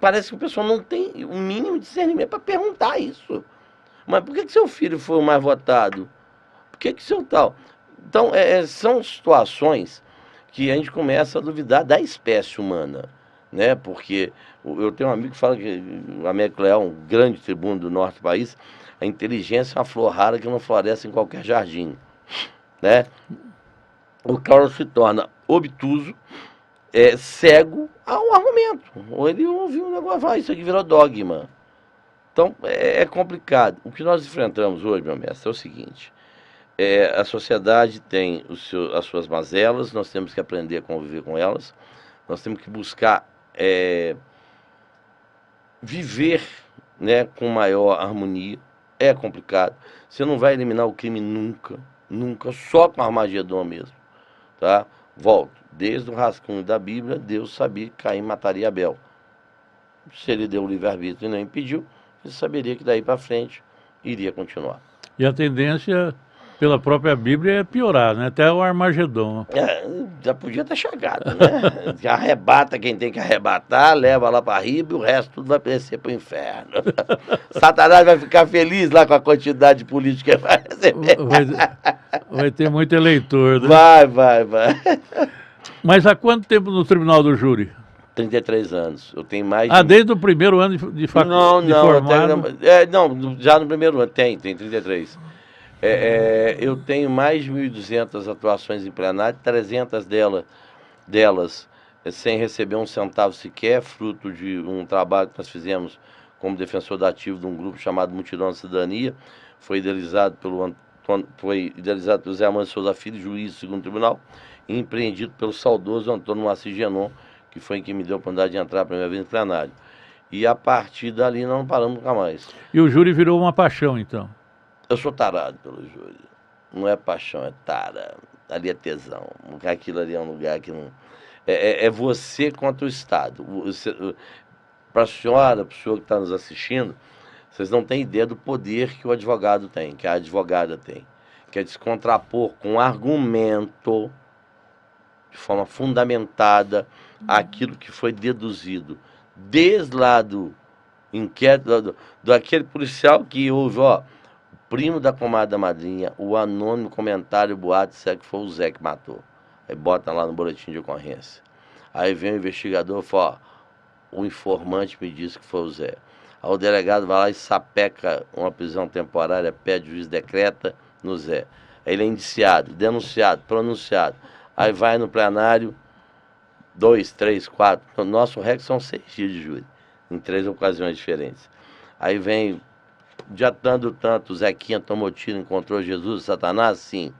Parece que o pessoal não tem o mínimo de discernimento para perguntar isso. Mas por que seu filho foi o mais votado? Por que seu tal? Então, são situações que a gente começa a duvidar da espécie humana, né? Porque eu tenho um amigo que fala que o Américo Leal, um grande tribuno do norte do país, a inteligência é uma flor rara que não floresce em qualquer jardim, né? O cara se torna obtuso, cego a um argumento. Ou ele ouviu um negócio, isso aqui virou dogma. Então, é complicado. O que nós enfrentamos hoje, meu mestre, é o seguinte. A sociedade tem as suas mazelas, nós temos que aprender a conviver com elas, nós temos que buscar viver, né, com maior harmonia. É complicado. Você não vai eliminar o crime nunca, nunca, só com Armagedon mesmo, tá? Volto. Desde o rascunho da Bíblia, Deus sabia que Caim mataria Abel. Se ele deu o livre-arbítrio e não impediu, ele saberia que daí para frente iria continuar. E a tendência, pela própria Bíblia, é piorar, né? Até o Armagedon. Já podia ter chegado, né? Arrebata quem tem que arrebatar, leva lá para riba e o resto tudo vai descer para o inferno. Satanás vai ficar feliz lá com a quantidade de política que vai receber. Vai ter muito eleitor, né? Vai. Mas há quanto tempo no Tribunal do Júri? 33 anos. Eu tenho mais desde o primeiro ano de faculdade? Não, já no primeiro ano. Tem 33. Eu tenho mais de 1.200 atuações em plenário, 300 delas sem receber um centavo sequer, fruto de um trabalho que nós fizemos como defensor dativo de um grupo chamado Multidão da Cidadania. Foi idealizado pelo Zé Amâncio Souza Filho, juiz do segundo tribunal, e empreendido pelo saudoso Antônio Moacir Genon, que foi quem me deu a oportunidade de entrar a primeira vez no plenário. E a partir dali nós não paramos nunca mais. E o júri virou uma paixão, então? Eu sou tarado pelo júri. Não é paixão, é tara. Ali é tesão. Aquilo ali é um lugar que não... É você contra o Estado. Para a senhora, para o senhor que está nos assistindo, Vocês não têm ideia do poder que o advogado tem, que a advogada tem. Que é descontrapor com argumento, de forma fundamentada, aquilo que foi deduzido. Desde lá do inquérito, do aquele policial que houve, ó, o primo da comadre da madrinha, o anônimo comentário, boato, disseram que foi o Zé que matou. Aí bota lá no boletim de ocorrência. Aí vem o investigador e fala, ó, o informante me disse que foi o Zé. Aí o delegado vai lá e sapeca uma prisão temporária, pede, o juiz decreta no Zé. Aí ele é indiciado, denunciado, pronunciado. Aí vai no plenário, 2, 3, 4. No nosso REC são 6 dias de júri, em 3 ocasiões diferentes. Aí vem, já tanto, o Zequinha tomou tiro, encontrou Jesus, Satanás, sim.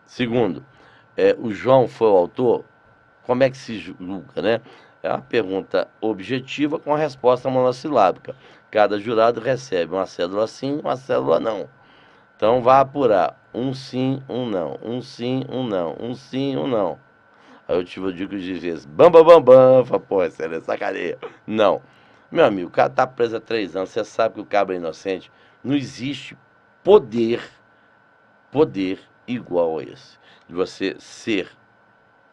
Segundo, o João foi o autor? Como é que se julga, né? É uma pergunta objetiva com a resposta monossilábica. Cada jurado recebe uma cédula sim, uma cédula não. Então vai apurar um sim, um não, um sim, um não, um sim, um não. Aí eu tive o dia que o juiz fez bam, bam, bam, bam, fala, pô, isso é sacaneia. Não. Meu amigo, o cara tá preso há 3 anos, você sabe que o cabra é inocente. Não existe poder igual a esse. De você ser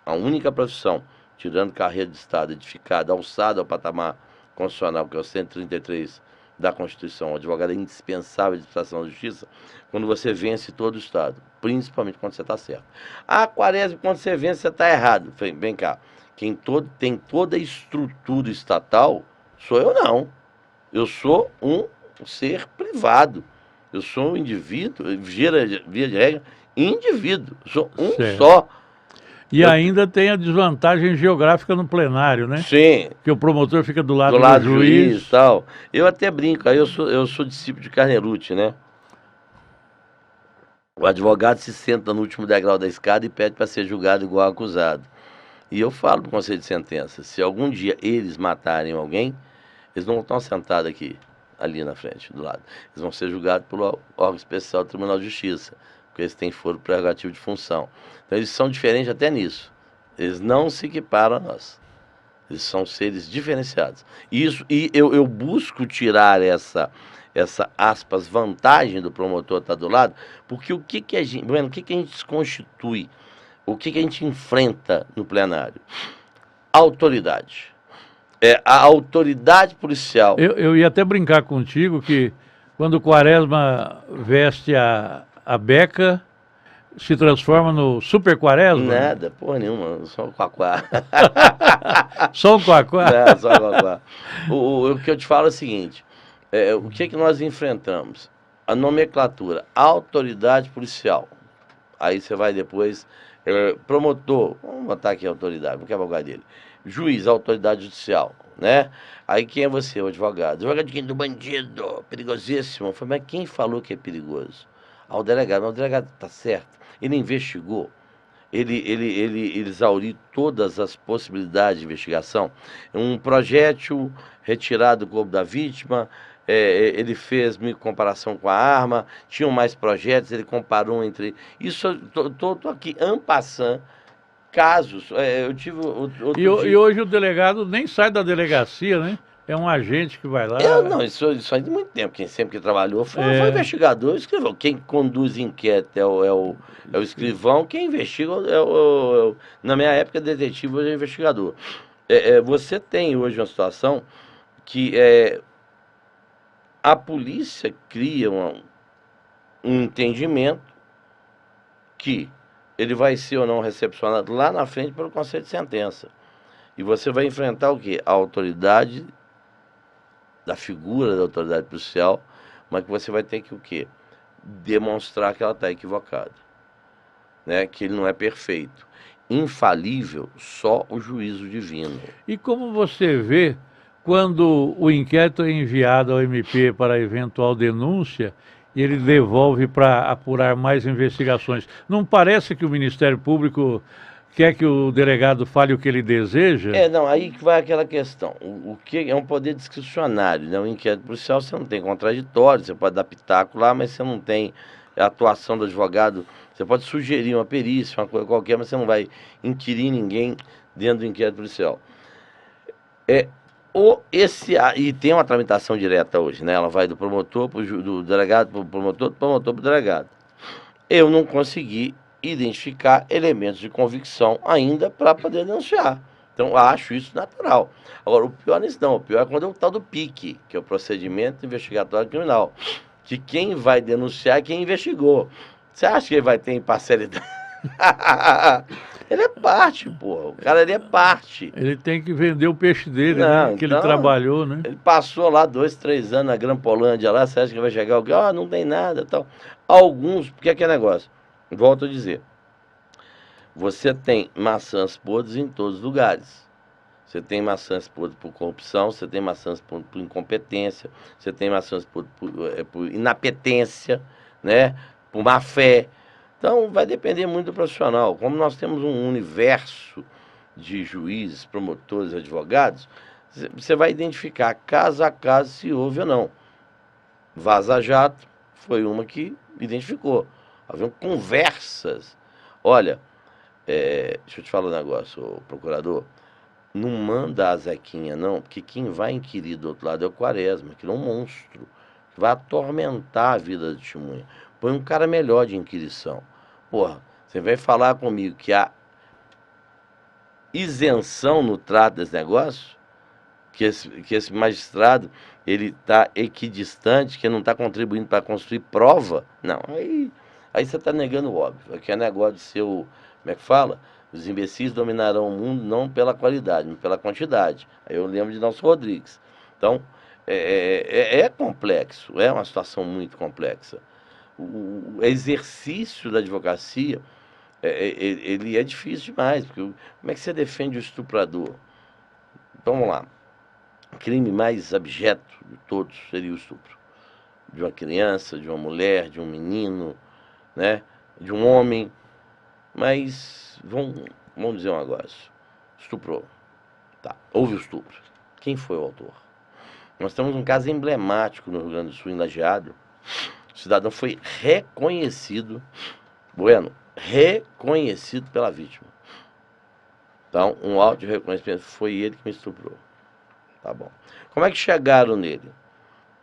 a única profissão, tirando carreira de Estado, edificada, alçada ao patamar constitucional, que é o 133 da Constituição, o advogado é indispensável de administração da justiça, quando você vence todo o Estado, principalmente quando você está certo. Ah, Quaresma, quando você vence, você está errado. Vem cá, quem tem toda a estrutura estatal, sou eu não. Eu sou um ser privado. Eu sou um indivíduo, via de regra, indivíduo. Eu sou um Certo. só. E ainda tem a desvantagem geográfica no plenário, né? Sim. Que o promotor fica do lado Do juiz e tal. Eu até brinco, aí eu sou discípulo de Carnerucci, né? O advogado se senta no último degrau da escada e pede para ser julgado igual acusado. E eu falo do conselho de sentença, se algum dia eles matarem alguém, eles não estão sentados aqui, ali na frente, do lado. Eles vão ser julgados pelo órgão especial do Tribunal de Justiça, porque eles têm foro prerrogativo de função. Então eles são diferentes até nisso. Eles não se equiparam a nós. Eles são seres diferenciados. E eu busco tirar essa aspas, vantagem do promotor estar do lado, porque o que a gente desconstitui? O que a gente enfrenta no plenário? Autoridade. A autoridade policial. Eu ia até brincar contigo que quando o Quaresma veste a beca, se transforma no Super Quaresma? Nada, porra nenhuma, só o Quaquá. Só o Quaquá? Não, só o Quaquá. O que eu te falo é o seguinte, o que nós enfrentamos? A nomenclatura, autoridade policial. Aí você vai depois, promotor, vamos botar aqui a autoridade, vamos quebrar o lugar dele. Juiz, autoridade judicial, né? Aí quem é você, o advogado? Advogado de quem? Do bandido, perigosíssimo. Eu falei, mas quem falou que é perigoso? Ao delegado, mas o delegado está certo. Ele investigou, ele exauriu todas as possibilidades de investigação. Um projétil retirado do corpo da vítima, ele fez comparação com a arma, tinham mais projetos, ele comparou entre... Isso, estou aqui, en passant, casos, eu tive... E hoje o delegado nem sai da delegacia, né? É um agente que vai lá... Não, isso aí de muito tempo. Quem sempre que trabalhou foi investigador, escrivão. Quem conduz inquérito é o escrivão, quem investiga na minha época, detetive, hoje é investigador. Você tem hoje uma situação que a polícia cria um entendimento que ele vai ser ou não recepcionado lá na frente pelo conselho de sentença. E você vai enfrentar o quê? A autoridade da figura da autoridade policial, mas que você vai ter que o quê? Demonstrar que ela está equivocada, né? Que ele não é perfeito. Infalível, só o juízo divino. E como você vê, quando o inquérito é enviado ao MP para eventual denúncia, e ele devolve para apurar mais investigações, não parece que o Ministério Público quer que o delegado fale o que ele deseja? Não, aí que vai aquela questão. O que é um poder discricionário, né? O inquérito policial você não tem contraditório, você pode dar pitaco lá, mas você não tem a atuação do advogado. Você pode sugerir uma perícia, uma coisa qualquer, mas você não vai inquirir ninguém dentro do inquérito policial. E tem uma tramitação direta hoje, né? Ela vai do promotor, do delegado para o promotor, do promotor para o delegado. Eu não consegui identificar elementos de convicção ainda para poder denunciar. Então, eu acho isso natural. Agora, o pior nisso não. O pior é quando é o tal do PIC, que é o Procedimento Investigatório Criminal. Que quem vai denunciar é quem investigou. Você acha que ele vai ter imparcialidade? Ele é parte, pô. O cara, ele é parte. Ele tem que vender o peixe dele, Não, né? Que então, ele trabalhou, né? Ele passou lá 2, 3 anos na Grampolândia lá, você acha que vai chegar alguém? Ah, não tem nada, tal. Alguns, porque é que é negócio? Volto a dizer. Você tem maçãs podres em todos os lugares. Você tem maçãs podres por corrupção, você tem maçãs podres por incompetência, você tem maçãs podres por inapetência, né? Por má fé. Então, vai depender muito do profissional. Como nós temos um universo de juízes, promotores, advogados, você vai identificar caso a caso se houve ou não. Vaza Jato foi uma que identificou. Haviam conversas. Olha, deixa eu te falar um negócio, ô procurador. Não manda a Zequinha, não, porque quem vai inquirir do outro lado é o Quaresma, que é um monstro, que vai atormentar a vida da testemunha. Põe um cara melhor de inquirição. Porra, você vai falar comigo que há isenção no trato desse negócio? Que esse magistrado, ele está equidistante, que não está contribuindo para construir prova? Não, aí você está negando o óbvio. Aqui é negócio de ser o... Como é que fala? Os imbecis dominarão o mundo não pela qualidade, mas pela quantidade. Aí eu lembro de Nelson Rodrigues. Então, é complexo, é uma situação muito complexa. O exercício da advocacia, ele é difícil demais, porque como é que você defende o estuprador? Então, vamos lá. O crime mais abjeto de todos seria o estupro. De uma criança, de uma mulher, de um menino, né? De um homem. Mas, vamos dizer um negócio. Estuprou. Tá, houve o estupro. Quem foi o autor? Nós temos um caso emblemático no Rio Grande do Sul, em Lajeado. O cidadão foi reconhecido, reconhecido pela vítima. Então, um auto de reconhecimento, foi ele que me estuprou. Tá bom. Como é que chegaram nele?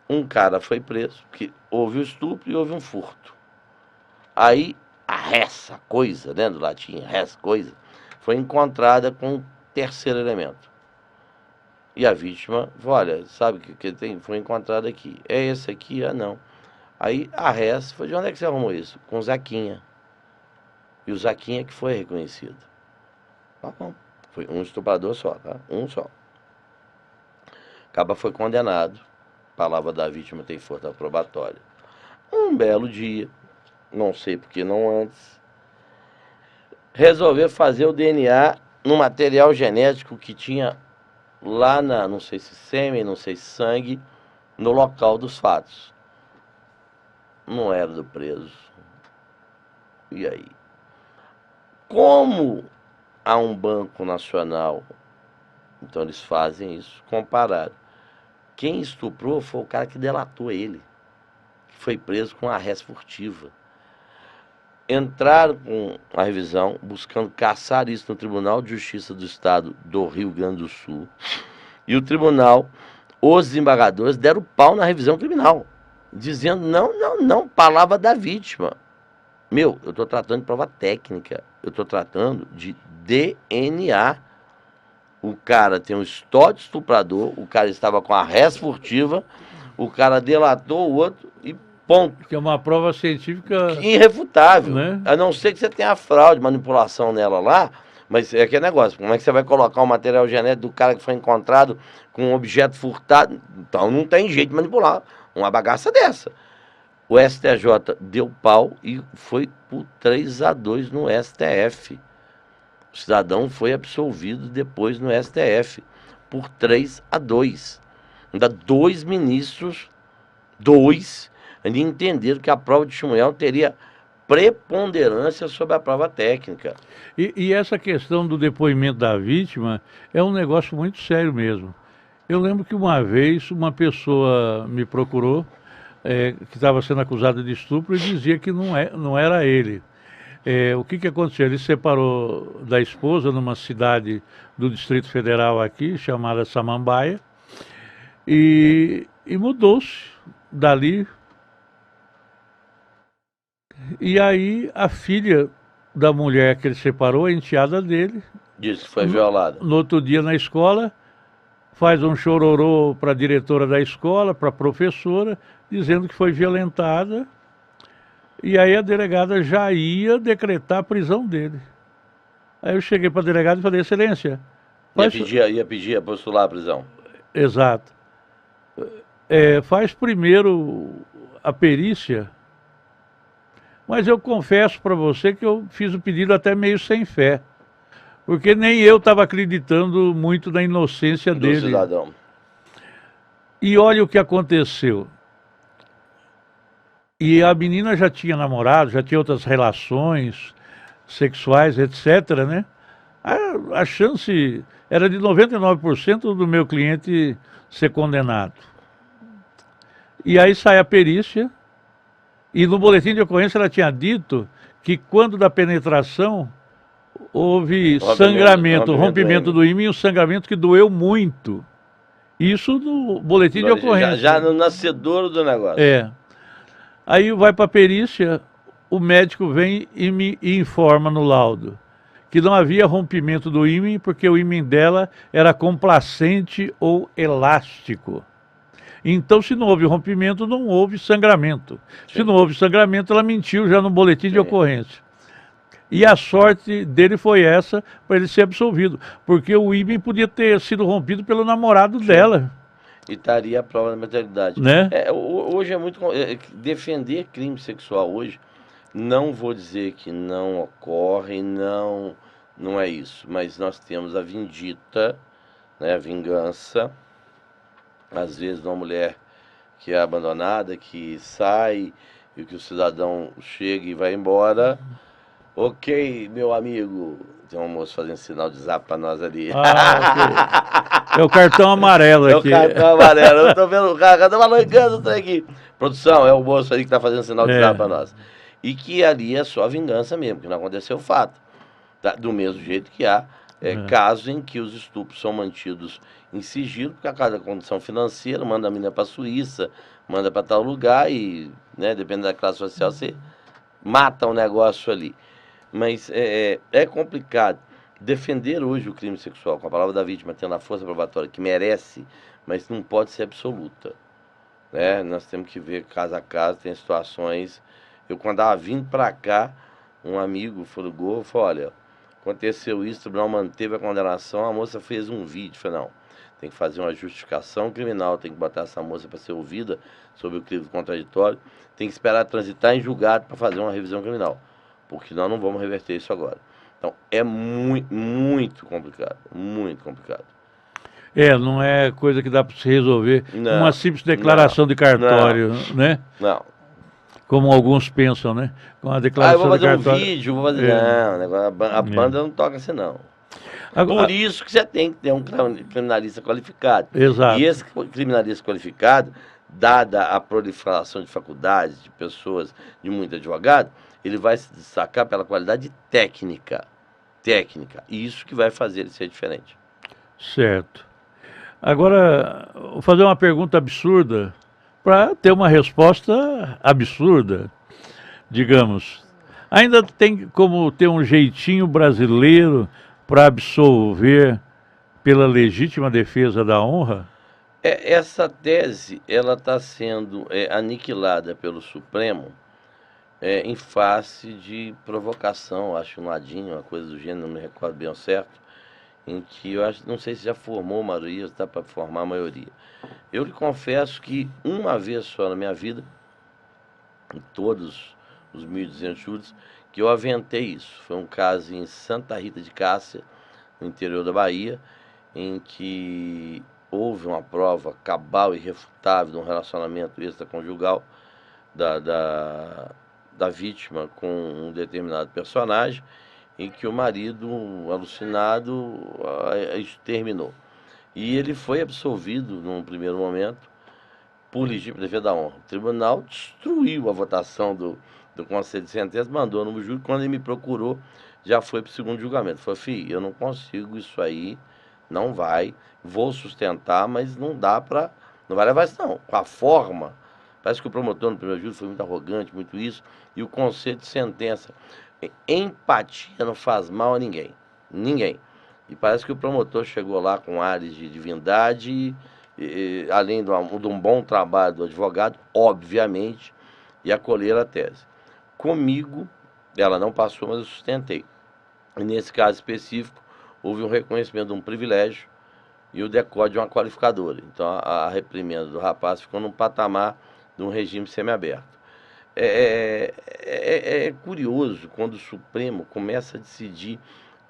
Um cara foi preso, porque houve o estupro e houve um furto. Aí, a essa coisa, né, do latim, essa coisa, foi encontrada com um terceiro elemento. E a vítima, olha, sabe que foi encontrado aqui? É esse aqui? Ah, não. Aí a res foi, de onde é que você arrumou isso? Com o Zaquinha. E o Zaquinha que foi reconhecido. Tá bom. Foi um estuprador só, tá? Um só. Caba foi condenado. A palavra da vítima tem força probatória. Um belo dia, não sei por que não antes, resolveu fazer o DNA no material genético que tinha lá não sei se sêmen, não sei se sangue, no local dos fatos. Não era do preso. E aí? Como há um banco nacional, então eles fazem isso, compararam. Quem estuprou foi o cara que delatou ele, que foi preso com arresto furtiva. Entraram com a revisão, buscando caçar isso no Tribunal de Justiça do Estado do Rio Grande do Sul. E o tribunal, os desembargadores deram pau na revisão criminal, dizendo não, palavra da vítima. Eu estou tratando de prova técnica, eu estou tratando de DNA. O cara tem um histórico de estuprador, o cara estava com arresto furtiva, o cara delatou o outro e ponto. Que é uma prova científica... irrefutável, né? A não ser que você tenha fraude, manipulação nela lá, mas é que é negócio. Como é que você vai colocar o material genético do cara que foi encontrado com um objeto furtado? Então não tem jeito de manipular uma bagaça dessa. O STJ deu pau e foi por 3-2 no STF. O cidadão foi absolvido depois no STF por 3-2. Ainda 2 ministros, ainda entenderam que a prova de testemunhal teria preponderância sobre a prova técnica. E essa questão do depoimento da vítima é um negócio muito sério mesmo. Eu lembro que uma vez uma pessoa me procurou, que estava sendo acusada de estupro, e dizia que não era ele. O que aconteceu? Ele se separou da esposa numa cidade do Distrito Federal aqui, chamada Samambaia, E mudou-se dali. E aí a filha da mulher que ele separou, a enteada dele, Disse que foi violada. no outro dia na escola, faz um chororô para a diretora da escola, para a professora, dizendo que foi violentada. E aí a delegada já ia decretar a prisão dele. Aí eu cheguei para a delegada e falei, excelência, faz... Ia pedir a postular a prisão. Exato. Faz primeiro a perícia, mas eu confesso para você que eu fiz o pedido até meio sem fé, porque nem eu estava acreditando muito na inocência Do dele. cidadão. E olha o que aconteceu. E a menina já tinha namorado, já tinha outras relações sexuais, etc, né? A chance era de 99% do meu cliente ser condenado. E aí sai a perícia, e no boletim de ocorrência ela tinha dito que quando da penetração houve sangramento, rompimento do ímã e um sangramento que doeu muito. Isso no boletim de ocorrência. Já no nascedouro do negócio. Aí vai para a perícia, o médico vem e me informa no laudo que não havia rompimento do ímã porque o ímã dela era complacente ou elástico. Então, se não houve rompimento, não houve sangramento. Sim. Se não houve sangramento, ela mentiu já no boletim de ocorrência. E a sorte dele foi essa, para ele ser absolvido. Porque o ímã podia ter sido rompido pelo namorado dela. E estaria a prova da maternidade. Né? Hoje é muito... defender crime sexual hoje, não vou dizer que não ocorre, não é isso. Mas nós temos a vindita, né, a vingança, às vezes de uma mulher que é abandonada, que sai e que o cidadão chega e vai embora. Ok, meu amigo. Tem um moço fazendo sinal de zap pra nós ali. Okay. É o cartão amarelo aqui. É o cartão amarelo. Eu tô vendo o cara, tá malangando isso aqui. Produção, é o moço ali que tá fazendo sinal de zap pra nós. E que ali é só vingança mesmo, que não aconteceu o fato. Tá? Do mesmo jeito que há casos em que os estupros são mantidos em sigilo, porque a cada condição financeira manda a menina pra Suíça, manda pra tal lugar e, né, dependendo da classe social, você mata um negócio ali. Mas é complicado defender hoje o crime sexual, com a palavra da vítima tendo a força probatória que merece, mas não pode ser absoluta. Né? Nós temos que ver caso a caso, tem situações... Eu, quando estava vindo para cá, um amigo falou, olha, aconteceu isso, o tribunal manteve a condenação, a moça fez um vídeo. Falei, não, tem que fazer uma justificação criminal, tem que botar essa moça para ser ouvida sobre o crime contraditório, tem que esperar transitar em julgado para fazer uma revisão criminal, porque nós não vamos reverter isso agora. Então, é muito complicado, muito complicado. Não é coisa que dá para se resolver uma simples declaração de cartório, né? Não. Como alguns pensam, né? Com a declaração eu vou fazer um vídeo, vou fazer... Não, a banda não toca assim, não. Por isso que você tem que ter um criminalista qualificado. Exato. E esse criminalista qualificado, dada a proliferação de faculdades, de pessoas, de muito advogado, ele vai se destacar pela qualidade técnica. E isso que vai fazer ele ser diferente. Certo. Agora, vou fazer uma pergunta absurda para ter uma resposta absurda, digamos. Ainda tem como ter um jeitinho brasileiro para absolver pela legítima defesa da honra? Essa tese, ela está sendo aniquilada pelo Supremo em face de provocação, acho um ladinho, uma coisa do gênero, não me recordo bem ao certo, em que eu acho, não sei se já formou a maioria, está para formar a maioria. Eu lhe confesso que uma vez só na minha vida, em todos os 1.200 júris, que eu aventei isso. Foi um caso em Santa Rita de Cássia, no interior da Bahia, em que houve uma prova cabal e irrefutável de um relacionamento extraconjugal da vítima com um determinado personagem, em que o marido, alucinado, exterminou. E ele foi absolvido, num primeiro momento, por legítima defesa da honra. O tribunal destruiu a votação do conselho de sentença, mandou no júri. Quando ele me procurou, já foi para o segundo julgamento. Falei, filho, eu não consigo isso aí, não vai, vou sustentar, mas não dá para Não vai levar isso, não. Com a forma, parece que o promotor no primeiro júri foi muito arrogante, muito isso, e o conceito de sentença. Empatia não faz mal a ninguém. Ninguém. E parece que o promotor chegou lá com ares de divindade, além de um bom trabalho do advogado, obviamente, e acolher a tese. Comigo, ela não passou, mas eu sustentei. E nesse caso específico, houve um reconhecimento de um privilégio e o decode de uma qualificadora. Então, a reprimenda do rapaz ficou num patamar de um regime semiaberto. É curioso quando o Supremo começa a decidir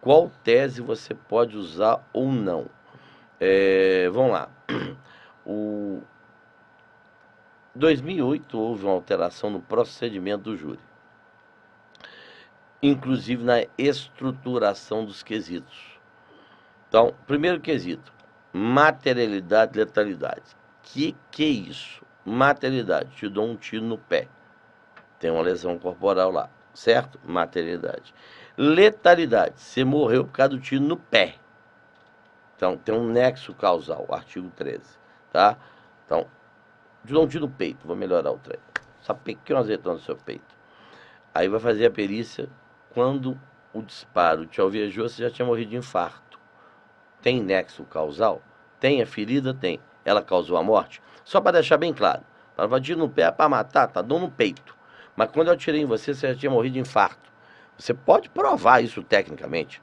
qual tese você pode usar ou não. Vamos lá. Em 2008 houve uma alteração no procedimento do júri, inclusive na estruturação dos quesitos. Então, primeiro quesito, materialidade e letalidade. Que é isso? Materialidade, te dou um tiro no pé. Tem uma lesão corporal lá, certo? Materialidade. Letalidade, você morreu por causa do tiro no pé. Então, tem um nexo causal, artigo 13, tá? Então, te dou um tiro no peito, vou melhorar o trem. Só pequeno azeitão no seu peito. Aí vai fazer a perícia quando o disparo te alvejou, você já tinha morrido de infarto. Tem nexo causal? Tem a ferida? Tem. Ela causou a morte? Só para deixar bem claro. Para tiro no pé é para matar, tá dando no peito. Mas quando eu atirei em você, você já tinha morrido de infarto. Você pode provar isso tecnicamente,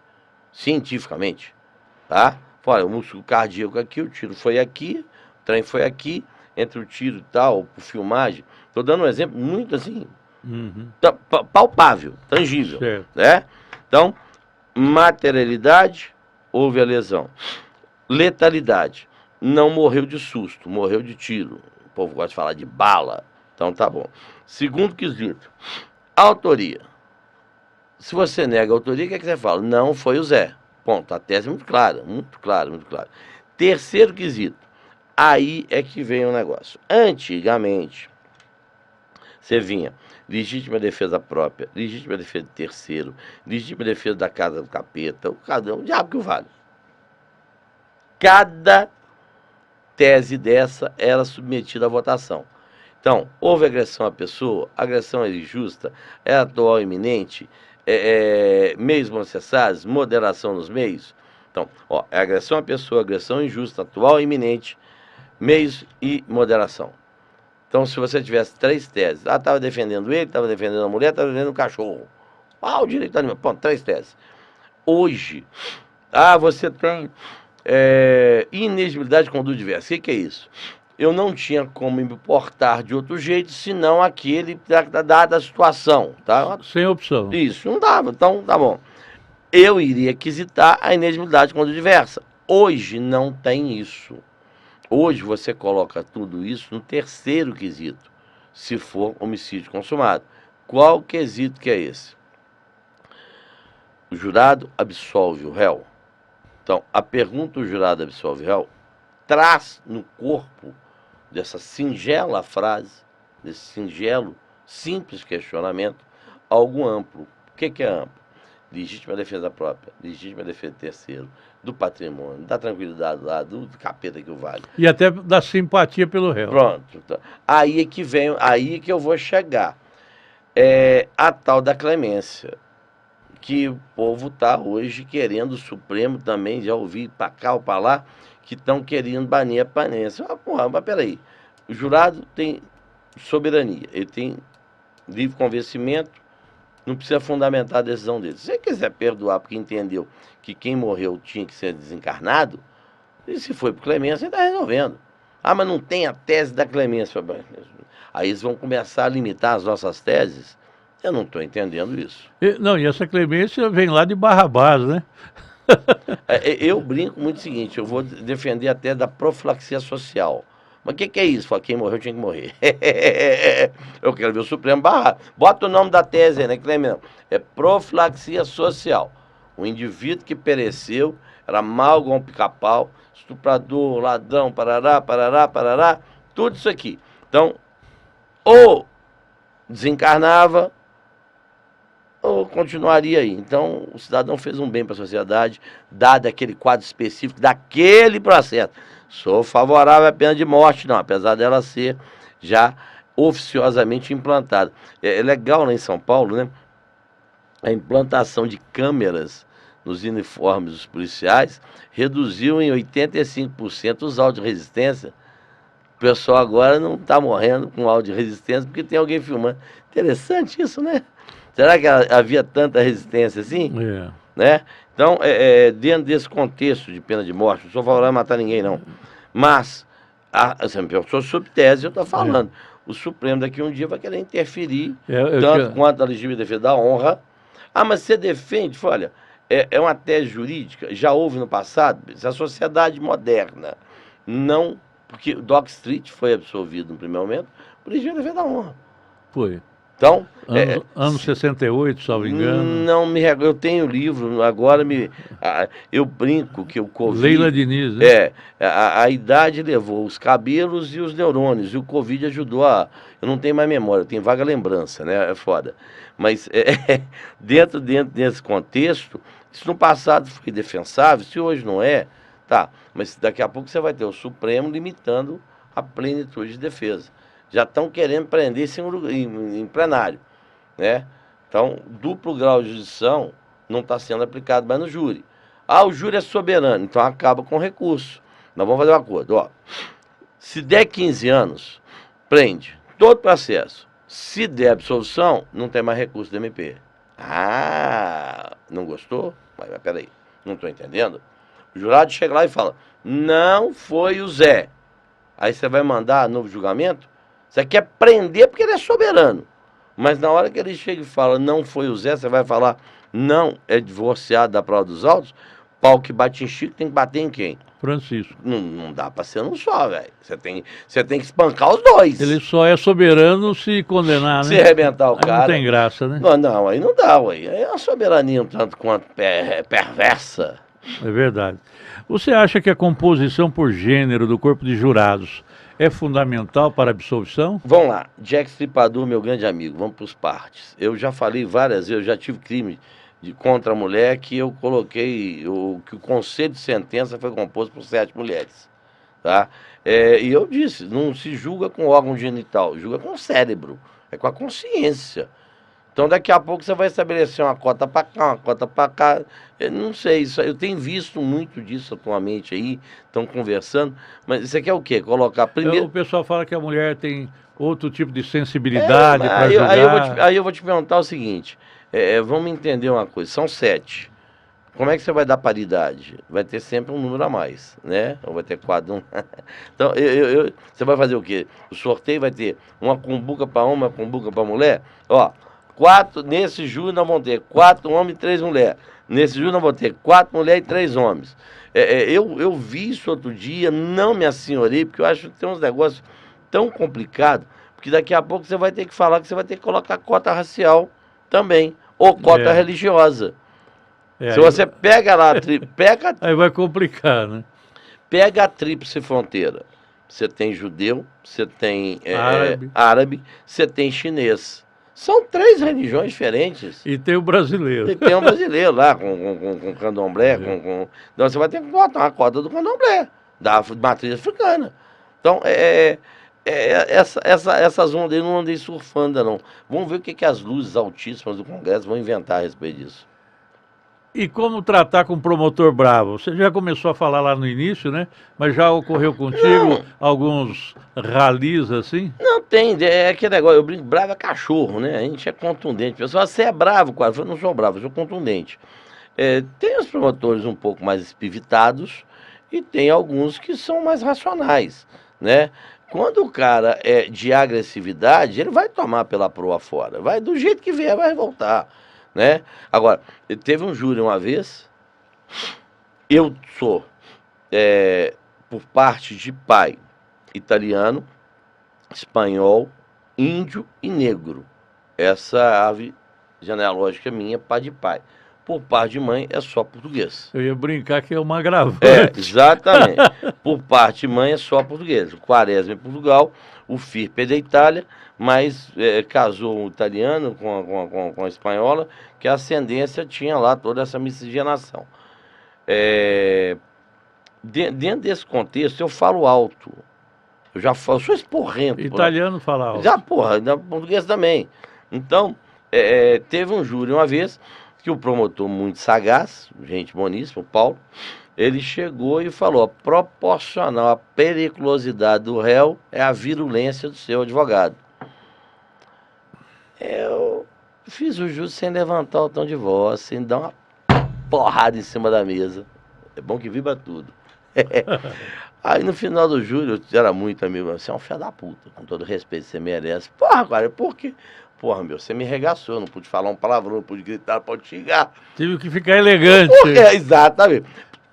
cientificamente, tá? Olha, o músculo cardíaco aqui, o tiro foi aqui, o trem foi aqui, entre o tiro e tal, por filmagem. Estou dando um exemplo muito assim, palpável, tangível, Certo. né? Então, materialidade, houve a lesão. Letalidade, não morreu de susto, morreu de tiro. O povo gosta de falar de bala, então tá bom. Segundo quesito, autoria. Se você nega a autoria, o que é que você fala? Não foi o Zé. Ponto. A tese é muito clara, muito clara, muito clara. Terceiro quesito, aí é que vem o negócio. Antigamente, você vinha legítima defesa própria, legítima defesa de terceiro, legítima defesa da casa do capeta, o diabo que o vale. Cada tese dessa era submetida à votação. Então, houve agressão à pessoa, agressão é injusta, é atual e iminente, meios necessários, moderação nos meios. Então, é agressão à pessoa, agressão injusta, atual e iminente, meios e moderação. Então, se você tivesse 3 teses, estava defendendo ele, estava defendendo a mulher, estava defendendo o cachorro. O direito animal. Ponto, 3 teses. Hoje, você tem inexigibilidade de conduta diversa. O que é isso? Eu não tinha como me portar de outro jeito, senão aquele dada a situação, tá? Sem opção. Isso, não dava, então tá bom. Eu iria quisitar a inexigibilidade de conduta diversa. Hoje não tem isso. Hoje você coloca tudo isso no terceiro quesito, se for homicídio consumado. Qual quesito que é esse? O jurado absolve o réu. Então, a pergunta do jurado absolve o réu traz no corpo dessa singela frase, desse singelo, simples questionamento, algo amplo. O que é amplo? Legítima defesa própria, legítima defesa de terceiro, do patrimônio, da tranquilidade lá, do capeta que o vale. E até da simpatia pelo réu. Pronto. Então, aí é que eu vou chegar. A tal da clemência, que o povo está hoje querendo, o Supremo também, já ouvi para cá ou para lá, que estão querendo banir a clemência. Mas peraí, o jurado tem soberania, ele tem livre convencimento, não precisa fundamentar a decisão dele. Se você quiser perdoar porque entendeu que quem morreu tinha que ser desencarnado, e se foi por clemência, ele está resolvendo. Mas não tem a tese da clemência. Aí eles vão começar a limitar as nossas teses. Eu não estou entendendo isso. E essa clemência vem lá de Barrabás, né? Eu brinco muito o seguinte, eu vou defender até da profilaxia social. Mas o que é isso? Fala, quem morreu tinha que morrer. Eu quero ver o Supremo barrar. Bota o nome da tese aí, né, Clemente? É profilaxia social. O indivíduo que pereceu era mau igual um pica-pau, estuprador, ladrão, parará, tudo isso aqui. Então, ou desencarnava, ou continuaria aí. Então, o cidadão fez um bem para a sociedade, dado aquele quadro específico daquele processo. Sou favorável à pena de morte, não, apesar dela ser já oficiosamente implantada. É legal lá em São Paulo, né? A implantação de câmeras nos uniformes dos policiais reduziu em 85% os autos de resistência. O pessoal agora não está morrendo com auto de resistência porque tem alguém filmando. Interessante isso, né? Será que havia tanta resistência assim? É. Né? Então, dentro desse contexto de pena de morte, não sou favorável a matar ninguém, não. Mas, você me perguntou sobre tese, eu estou falando. O Supremo daqui um dia vai querer interferir, tanto quanto a legítima defesa da honra. Ah, mas você defende? Olha, é uma tese jurídica, já houve no passado, se a sociedade moderna não... Porque o Dock Street foi absolvido no primeiro momento por legítima defesa da honra. Foi. Então, anos 68, salvo engano. Não me recordo. Eu tenho o livro, agora eu brinco que o Covid... Leila Diniz, né? A idade levou os cabelos e os neurônios, e o Covid ajudou a... Eu não tenho mais memória, eu tenho vaga lembrança, né? É foda. Mas dentro desse contexto, isso no passado foi defensável, se hoje não é, tá. Mas daqui a pouco você vai ter o Supremo limitando a plenitude de defesa. Já estão querendo prender isso em plenário, né? Então, duplo grau de jurisdição não está sendo aplicado mais no júri. Ah, o júri é soberano, então acaba com o recurso. Nós vamos fazer um acordo, ó. Se der 15 anos, prende todo o processo. Se der absolução, não tem mais recurso do MP. Ah, não gostou? Mas peraí, não estou entendendo. O jurado chega lá e fala, não foi o Zé. Aí você vai mandar novo julgamento? Você quer prender porque ele é soberano. Mas na hora que ele chega e fala, não foi o Zé, você vai falar, não é divorciado da prova dos autos, pau que bate em Chico tem que bater em quem? Francisco. Não dá pra ser um só, velho. Você tem que espancar os dois. Ele só é soberano se condenar, né? Se arrebentar o aí cara. Não tem graça, né? Não, aí não dá, ué. Aí é uma soberania um tanto quanto perversa. É verdade. Você acha que a composição por gênero do corpo de jurados é fundamental para a absolvição? Vamos lá, Jack Stripador, meu grande amigo, vamos para os partes. Eu já falei várias vezes, eu já tive crime contra a mulher que eu coloquei, que o conselho de sentença foi composto por 7 mulheres. Tá? E eu disse, não se julga com órgão genital, julga com o cérebro, é com a consciência. Então daqui a pouco você vai estabelecer uma cota para cá, uma cota para cá. Eu não sei, eu tenho visto muito disso atualmente aí, estão conversando, mas isso aqui é o quê? Colocar primeiro... O pessoal fala que a mulher tem outro tipo de sensibilidade para julgar. Aí eu vou te perguntar o seguinte, vamos entender uma coisa, são 7. Como é que você vai dar paridade? Vai ter sempre um número a mais, né? Ou vai ter 4. Então, você vai fazer o quê? O sorteio vai ter uma cumbuca para homem, uma cumbuca para mulher? Ó, 4, nesse júri nós vamos ter 4 homens e 3 mulheres. Nesse júri nós vamos ter 4 mulheres e 3 homens. Eu vi isso outro dia, não me assenhorei, porque eu acho que tem uns negócios tão complicados, porque daqui a pouco você vai ter que falar que você vai ter que colocar cota racial também, ou cota religiosa. Se você pega lá, aí vai complicar, né? Pega a tríplice fronteira. Você tem judeu, você tem árabe, você tem chinês. São 3 religiões diferentes. E tem o brasileiro. E tem um brasileiro lá, com candomblé. Então você vai ter que botar uma cota do candomblé, da matriz africana. Então, essas ondas eu não andei surfando, não. Vamos ver o que as luzes altíssimas do Congresso vão inventar a respeito disso. E como tratar com o promotor bravo? Você já começou a falar lá no início, né? Mas já ocorreu contigo alguns ralis assim? Não tem, é aquele negócio, eu brinco, bravo é cachorro, né? A gente é contundente. Pessoal, você é bravo, quase. Eu não sou bravo, eu sou contundente. Tem os promotores um pouco mais espivitados e tem alguns que são mais racionais, né? Quando o cara é de agressividade, ele vai tomar pela proa fora. Vai do jeito que vier, vai voltar. Né? Agora, teve um júri uma vez, eu sou, por parte de pai, italiano, espanhol, índio e negro. Essa árvore genealógica minha, pai de pai. Por parte de mãe, é só português. Eu ia brincar que é uma agravante. Exatamente. Por parte de mãe, é só português. O Quaresma é Portugal, o Firpo é da Itália, mas casou um italiano com a espanhola, que a ascendência tinha lá toda essa miscigenação. Dentro desse contexto, eu falo alto. Eu já falo, eu sou esporrento. Italiano fala alto. Já, porra, na português também. Então, teve um júri uma vez que o promotor muito sagaz, gente boníssima, o Paulo, ele chegou e falou: proporcional à periculosidade do réu é a virulência do seu advogado. Eu fiz o júri sem levantar o tom de voz, sem dar uma porrada em cima da mesa. É bom que vibra tudo. Aí no final do júri, eu era muito amigo, você é um filho da puta, com todo respeito, você merece. Porra, cara, por quê? Porra, meu, você me regaçou, não pude falar um palavrão, não pude gritar, não pude xingar. Tive que ficar elegante. Exatamente.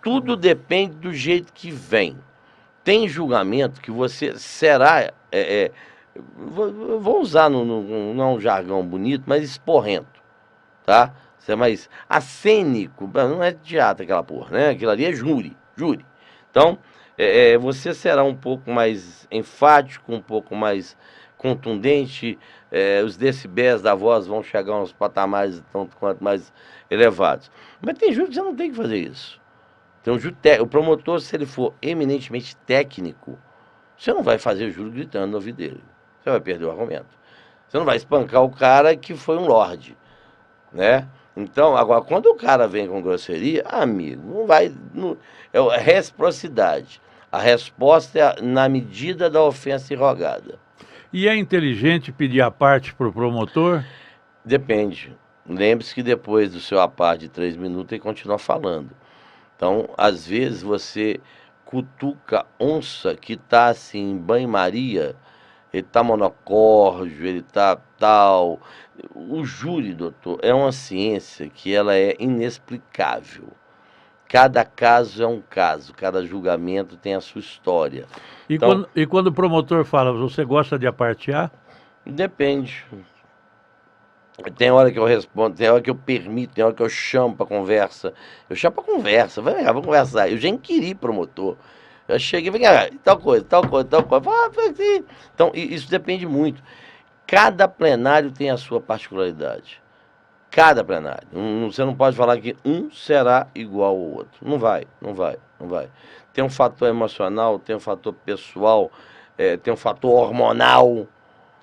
Tudo depende do jeito que vem. Tem julgamento que você será, vou usar, não é um jargão bonito, mas esporrento, tá? Você é mais acênico, não é teatro aquela porra, né? Aquilo ali é júri. Então, você será um pouco mais enfático, um pouco mais contundente, os decibéis da voz vão chegar a uns patamares tanto quanto mais elevados. Mas tem júri que você não tem que fazer isso. Tem um júri o promotor, se ele for eminentemente técnico, você não vai fazer o júri gritando no ouvido dele. Você vai perder o argumento. Você não vai espancar o cara que foi um lorde, né? Então, agora, quando o cara vem com grosseria, amigo, não vai... é reciprocidade. A resposta é na medida da ofensa irrogada. E é inteligente pedir a parte para o promotor? Depende. Lembre-se que depois do seu aparte de 3 minutos, ele continua falando. Então, às vezes, você cutuca onça que está assim, em banho-maria, ele está monocórdio, ele está tal. O júri, doutor, é uma ciência que ela é inexplicável. Cada caso é um caso, cada julgamento tem a sua história. Então, quando o promotor fala, você gosta de apartear? depende. Tem hora que eu respondo, tem hora que eu permito, tem hora que eu chamo para conversa. Eu chamo para conversa, vai cá, vamos conversar. Eu já inquiri promotor. Eu cheguei e falei, tal coisa. Então, isso depende muito. Cada plenário tem a sua particularidade. Cada plenário. Você não pode falar que um será igual ao outro. Não vai. Tem um fator emocional, tem um fator pessoal, tem um fator hormonal.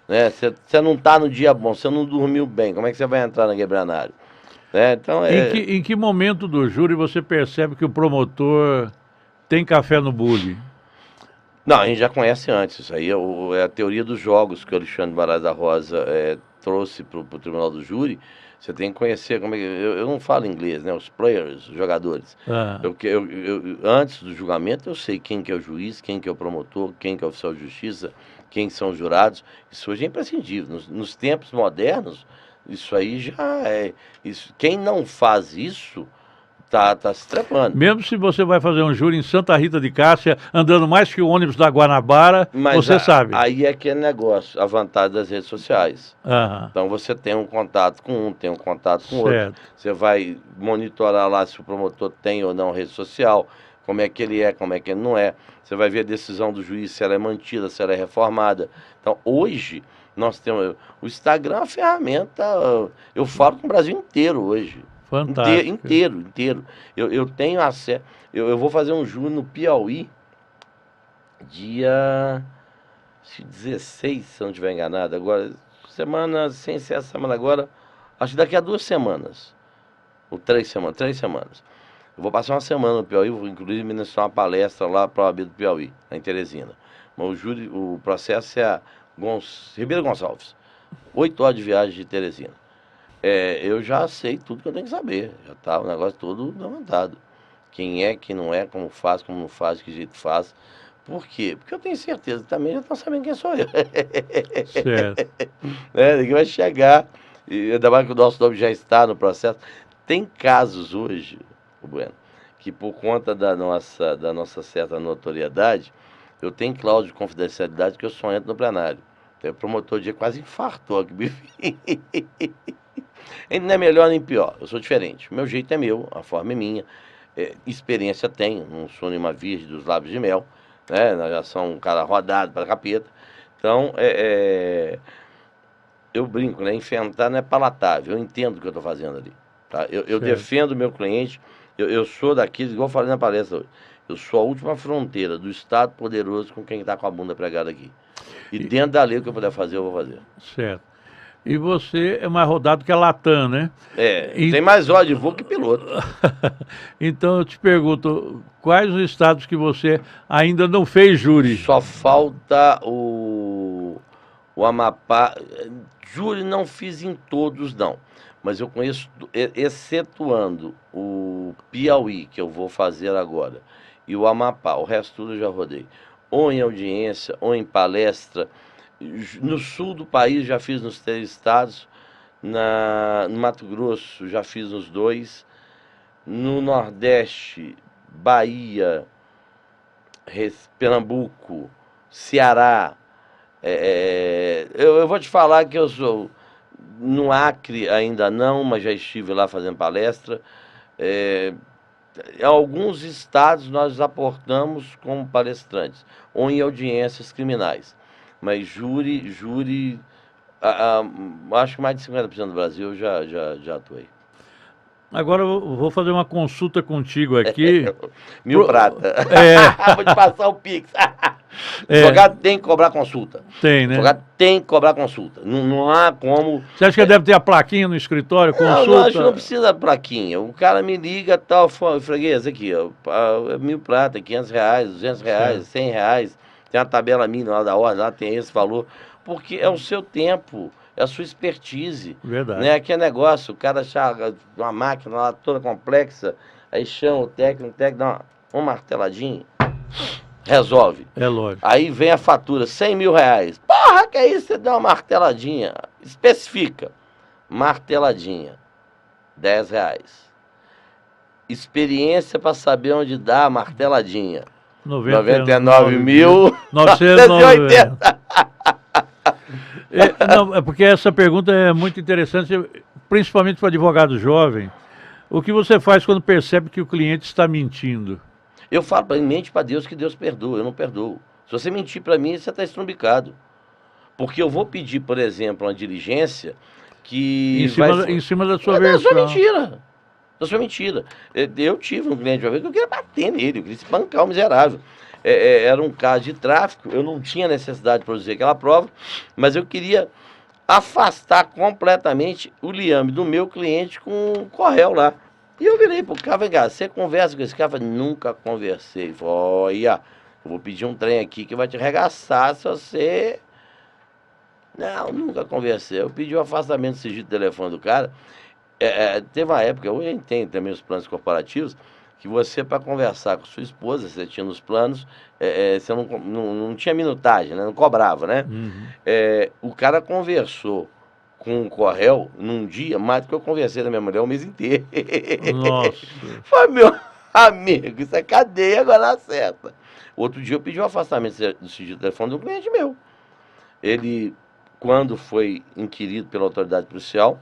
Né? Você não está no dia bom, você não dormiu bem, como é que você vai entrar naquele plenário? Né? Então, Em que momento do júri você percebe que o promotor tem café no bule? Não, a gente já conhece antes. Isso aí é a teoria dos jogos que o Alexandre Moraes da Rosa trouxe para o Tribunal do Júri. Você tem que conhecer como é que. Eu não falo inglês, né? Os players, os jogadores. Ah. Antes do julgamento, eu sei quem que é o juiz, quem que é o promotor, quem que é o oficial de justiça, quem são os jurados. Isso hoje é imprescindível. Nos tempos modernos, isso aí já é. Quem não faz isso tá se trepando. Mesmo se você vai fazer um júri em Santa Rita de Cássia, andando mais que o ônibus da Guanabara, mas você sabe. Aí é que é negócio, a vantagem das redes sociais. Aham. Então você tem um contato com um, tem um contato com Certo. outro. Você vai monitorar lá se o promotor tem ou não rede social, como é que ele é, como é que ele não é. Você vai ver a decisão do juiz, se ela é mantida, se ela é reformada. Então hoje nós temos... O Instagram é uma ferramenta... Eu falo com o Brasil inteiro hoje. Fantástico. Inteiro. Eu tenho acesso... Eu vou fazer um júri no Piauí, dia 16, se eu não estiver enganado. Agora, semana, sem ser essa semana agora, acho que daqui a 2 semanas. Ou 3 semanas. Eu vou passar uma semana no Piauí, vou inclusive ministrar uma palestra lá para o OAB do Piauí, em Teresina. Mas o processo é a Ribeiro Gonçalves. 8 horas de viagem de Teresina. Eu já sei tudo que eu tenho que saber. Já está o negócio todo levantado. Quem é, quem não é, como faz, como não faz, que jeito faz. Por quê? Porque eu tenho certeza que também já estão sabendo quem sou eu. Certo. Ninguém vai chegar, e ainda mais que o nosso nome já está no processo. Tem casos hoje, Bueno, que por conta da nossa certa notoriedade, eu tenho cláusula de confidencialidade que eu só entro no plenário. O promotor dia quase infartou aqui. Ele não é melhor nem pior, eu sou diferente. O meu jeito é meu, a forma é minha. Experiência tenho, não sou nenhuma virgem dos lábios de mel. Né? Nós já somos um cara rodado para capeta. Então, eu brinco, né? Enfrentar não é palatável. Eu entendo o que eu estou fazendo ali. Tá? Eu defendo o meu cliente. Eu sou daqueles, igual eu falei na palestra hoje. Eu sou a última fronteira do Estado poderoso com quem está com a bunda pregada aqui. E dentro da lei, o que eu puder fazer, eu vou fazer. Certo. E você é mais rodado que a Latam, né? Tem mais hora de voo que piloto. Então eu te pergunto, quais os estados que você ainda não fez júri? Só falta o Amapá. Júri não fiz em todos, não. Mas eu conheço, excetuando o Piauí, que eu vou fazer agora, e o Amapá, o resto tudo eu já rodei. Ou em audiência, ou em palestra. No sul do país já fiz nos 3 estados. No Mato Grosso já fiz nos 2. No Nordeste, Bahia, Pernambuco, Ceará. Eu vou te falar que eu sou no Acre ainda não, mas já estive lá fazendo palestra. Em alguns estados nós aportamos como palestrantes, ou em audiências criminais. Mas júri, acho que mais de 50% do Brasil eu já atuei. Agora eu vou fazer uma consulta contigo aqui. Mil prata. Vou te passar o Pix. Advogado tem que cobrar consulta. Tem, né? Advogado tem que cobrar consulta. Não há como. Você acha que deve ter a plaquinha no escritório, consulta? Não, acho que não precisa plaquinha. O cara me liga, tal, freguês, aqui, ó, 1.000 prata, R$500, R$200, R$100. Tem uma tabela mínima lá da ordem, lá tem esse valor. Porque é o seu tempo, é a sua expertise. Verdade. Né? Aqui é negócio, o cara chega uma máquina lá toda complexa, aí chama o técnico dá uma marteladinha, resolve. É lógico. Aí vem a fatura, R$100.000. Porra, que é isso? Você dá uma marteladinha. Especifica. Marteladinha, R$10. Experiência para saber onde dá a marteladinha. 99.980. Não, é porque essa pergunta é muito interessante, principalmente para advogado jovem. O que você faz quando percebe que o cliente está mentindo? Eu falo para ele, mente para Deus que Deus perdoa, eu não perdoo. Se você mentir para mim, você está estrumbicado. Porque eu vou pedir, por exemplo, uma diligência que... Em cima da sua versão. Da sua mentira. Da sua mentira. Eu tive um cliente uma vez que eu queria bater nele, eu queria espancar o miserável. Era um caso de tráfico, eu não tinha necessidade de produzir aquela prova, mas eu queria afastar completamente o liame do meu cliente com o Correio lá. E eu virei pro cara, vem cá, você conversa com esse cara? Eu falei, nunca conversei. Falei, olha, eu vou pedir um trem aqui que vai te arregaçar se você... Não, nunca conversei. Eu pedi o afastamento do sigilo do telefone do cara. Teve uma época, eu entendo também os planos corporativos, que você, para conversar com sua esposa, você tinha nos planos, você não tinha minutagem, né? Não cobrava, né? Uhum. O cara conversou com o Correio num dia, mais do que eu conversei da minha mulher o mês inteiro. Nossa. Falei, meu amigo, isso é cadeia, agora na certa. Outro dia eu pedi um afastamento do sigilo do telefone de um cliente meu. Ele, quando foi inquirido pela autoridade policial,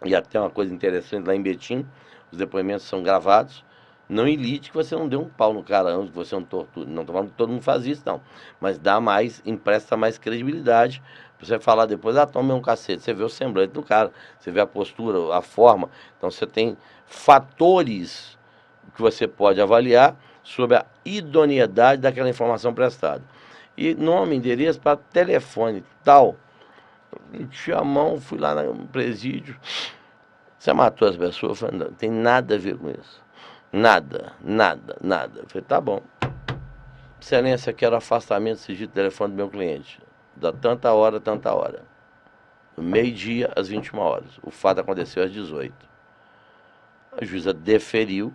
e até uma coisa interessante lá em Betim, os depoimentos são gravados, não ilite que você não deu um pau no cara antes, que você não tortura. Não estou falando que todo mundo faz isso, não. Mas empresta mais credibilidade. Pra você falar depois, toma um cacete. Você vê o semblante do cara, você vê a postura, a forma. Então você tem fatores que você pode avaliar sobre a idoneidade daquela informação prestada. E nome, endereço para telefone, tal. Meti a mão, fui lá no presídio. Você matou as pessoas? Eu falei, não tem nada a ver com isso. Nada. Eu falei, tá bom. Excelência, quero afastamento do sigilo do telefone do meu cliente. Da tanta hora. Do meio-dia às 21 horas. O fato aconteceu às 18. A juíza deferiu,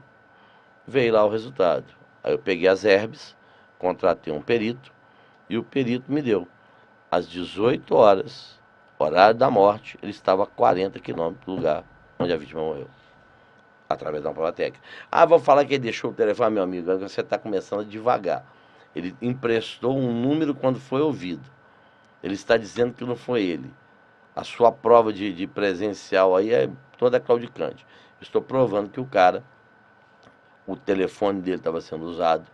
veio lá o resultado. Aí eu peguei as herbes, contratei um perito, e o perito me deu. Às 18 horas, horário da morte, ele estava a 40 quilômetros do lugar onde a vítima morreu. Através da prova técnica. Vou falar que ele deixou o telefone, meu amigo, você está começando devagar. Ele emprestou um número quando foi ouvido. Ele está dizendo que não foi ele. A sua prova de presencial aí é toda claudicante. Estou provando que o telefone dele estava sendo usado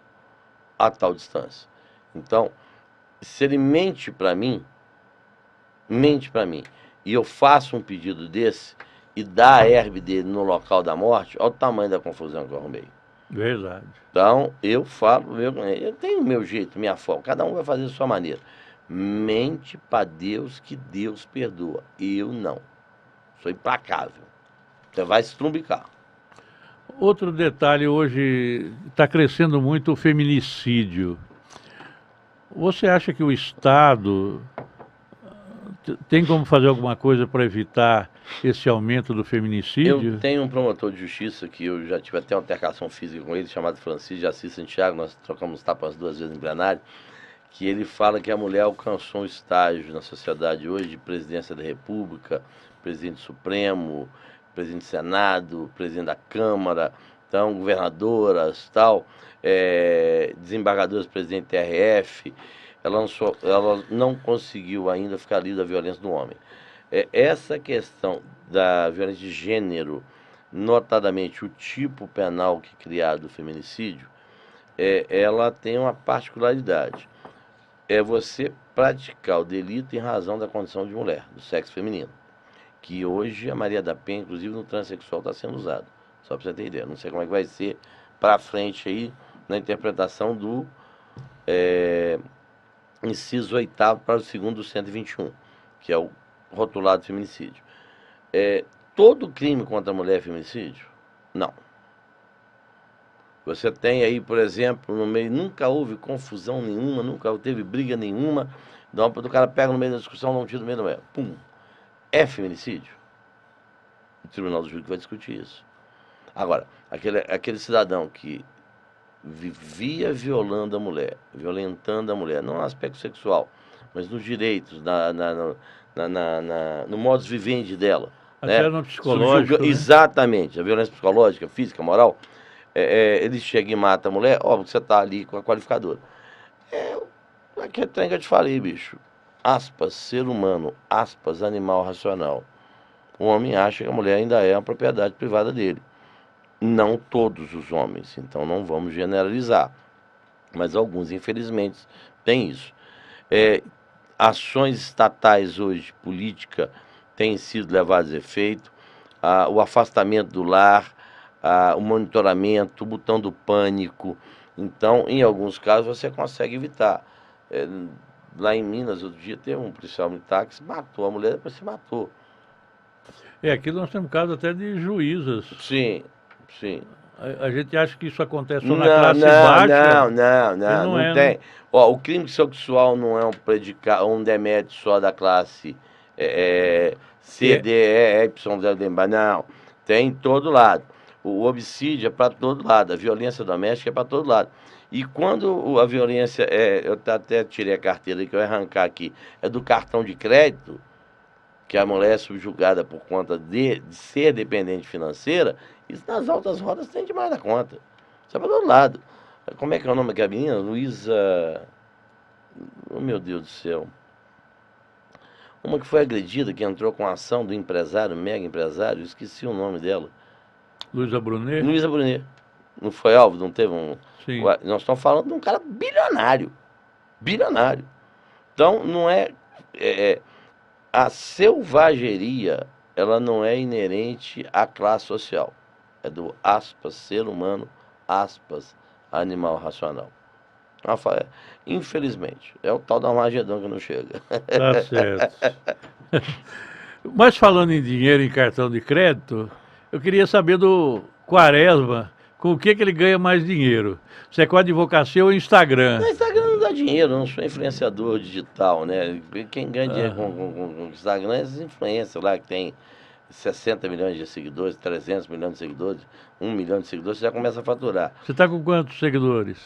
a tal distância. Então, se ele mente para mim, e eu faço um pedido desse, e dá a herb dele no local da morte, olha o tamanho da confusão que eu arrumei. Verdade. Então, eu falo, eu tenho o meu jeito, minha forma, cada um vai fazer a sua maneira. Mente para Deus que Deus perdoa. Eu não. Sou implacável. Você vai se trumbicar. Outro detalhe, hoje está crescendo muito o feminicídio. Você acha que o Estado tem como fazer alguma coisa para evitar esse aumento do Eu feminicídio? tenho um promotor de justiça que eu já tive até uma altercação física com ele, chamado Francisco de Assis Santiago, nós trocamos tapas 2 vezes em plenário, que ele fala que a mulher alcançou um estágio na sociedade hoje de presidência da República, presidente Supremo, presidente do Senado, presidente da Câmara, então, governadoras, tal, desembargadoras, presidente do TRF, ela não conseguiu ainda ficar livre da violência do homem. Essa questão da violência de gênero, notadamente o tipo penal que é criado do feminicídio, ela tem uma particularidade. É você praticar o delito em razão da condição de mulher, do sexo feminino. Que hoje a Maria da Penha, inclusive no transexual, está sendo usado. Só para você ter ideia. Não sei como é que vai ser para frente aí na interpretação do inciso 8º para o 2º do 121, que é o rotulado de feminicídio. Todo crime contra a mulher é feminicídio? Não. Você tem aí, por exemplo, no meio, nunca houve confusão nenhuma, nunca teve briga nenhuma, do cara pega no meio da discussão, dá um tiro no meio da mulher. Pum. É feminicídio? O Tribunal do Júri vai discutir isso. Agora, aquele cidadão que vivia violando a mulher, violentando a mulher, não no aspecto sexual, mas nos direitos, no modus vivendi dela. Até Né? no psicológico, né? Exatamente, a violência psicológica, física, moral. Ele chega e mata a mulher, ó, você tá ali com a qualificadora. Aquele trem que eu te falei, bicho. Aspas, ser humano, aspas, animal racional. O homem acha que a mulher ainda é uma propriedade privada dele. Não todos os homens, então não vamos generalizar. Mas alguns, infelizmente, têm isso. Ações estatais hoje, política, têm sido levadas a efeito. O afastamento do lar, o monitoramento, o botão do pânico. Então, em alguns casos, você consegue evitar. Lá em Minas, outro dia, teve um policial militar que se matou. A mulher depois se matou. Aqui nós temos casos até de juízas. Sim, sim. A gente acha que isso acontece só na Não, classe não, baixa. não É, tem. né? Ó, o crime sexual não é um demérito só da classe C, D, E, Y, Z, D, não. Tem em todo lado. O homicídio é para todo lado, a violência doméstica é para todo lado. E quando a violência eu até tirei a carteira que eu ia arrancar aqui, é do cartão de crédito, que a mulher é subjugada por conta de ser dependente financeira, isso nas altas rodas tem demais da conta. Isso é para todo lado. Como é que é o nome daquela menina? Luísa... Oh, meu Deus do céu. Uma que foi agredida, que entrou com a ação do empresário, mega empresário, esqueci o nome dela. Luísa Brunet? Luísa Brunet. Não foi alvo? Não teve um... Sim. Nós estamos falando de um cara bilionário. Bilionário. Então, não a selvageria, ela não é inerente à classe social. É do, aspas, ser humano, aspas, animal racional. Infelizmente, é o tal da Armagedon que não chega. Tá certo. Mas falando em dinheiro em cartão de crédito, eu queria saber do Quaresma, com o que ele ganha mais dinheiro? Se é com a advocacia ou Instagram? No Instagram não dá dinheiro, eu não sou influenciador digital, né? Quem ganha dinheiro com Instagram é esses influencers lá que tem 60 milhões de seguidores, 300 milhões de seguidores, 1 milhão de seguidores, você já começa a faturar. Você está com quantos seguidores?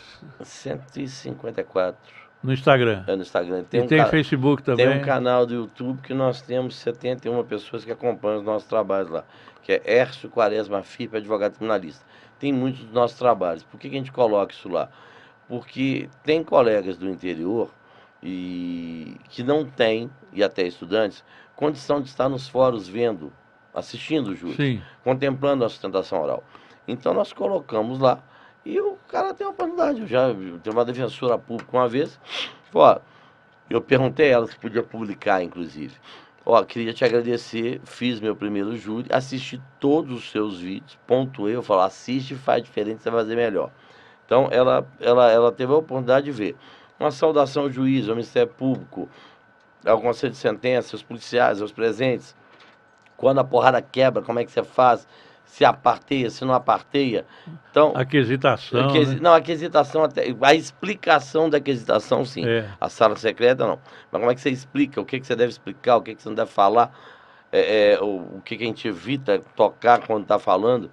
154 no Instagram. no Instagram. Tem Facebook também. Tem um canal do YouTube que nós temos 71 pessoas que acompanham os nossos trabalhos lá, que é Hércio Quaresma Filho, advogado criminalista. Tem muitos dos nossos trabalhos. Por que a gente coloca isso lá? Porque tem colegas do interior que não têm, e até estudantes, condição de estar nos fóruns vendo, assistindo o júri, contemplando a sustentação oral. Então nós colocamos lá e o cara tem uma oportunidade. Eu já tenho uma defensora pública uma vez, eu perguntei a ela se podia publicar, inclusive. Ó, queria te agradecer, fiz meu primeiro júri, assisti todos os seus vídeos, pontuei, eu falo, assiste, faz diferente, você vai fazer melhor. Então, ela teve a oportunidade de ver. Uma saudação ao juiz, ao Ministério Público, ao Conselho de Sentença, aos policiais, aos presentes. Quando a porrada quebra, como é que você faz? Se aparteia, se não aparteia. Então, A quesitação, né? não, a quesitação, até, a explicação da quesitação, sim. É. A sala secreta, não. Mas como é que você explica? O que você deve explicar? O que você não deve falar? O que a gente evita tocar quando está falando?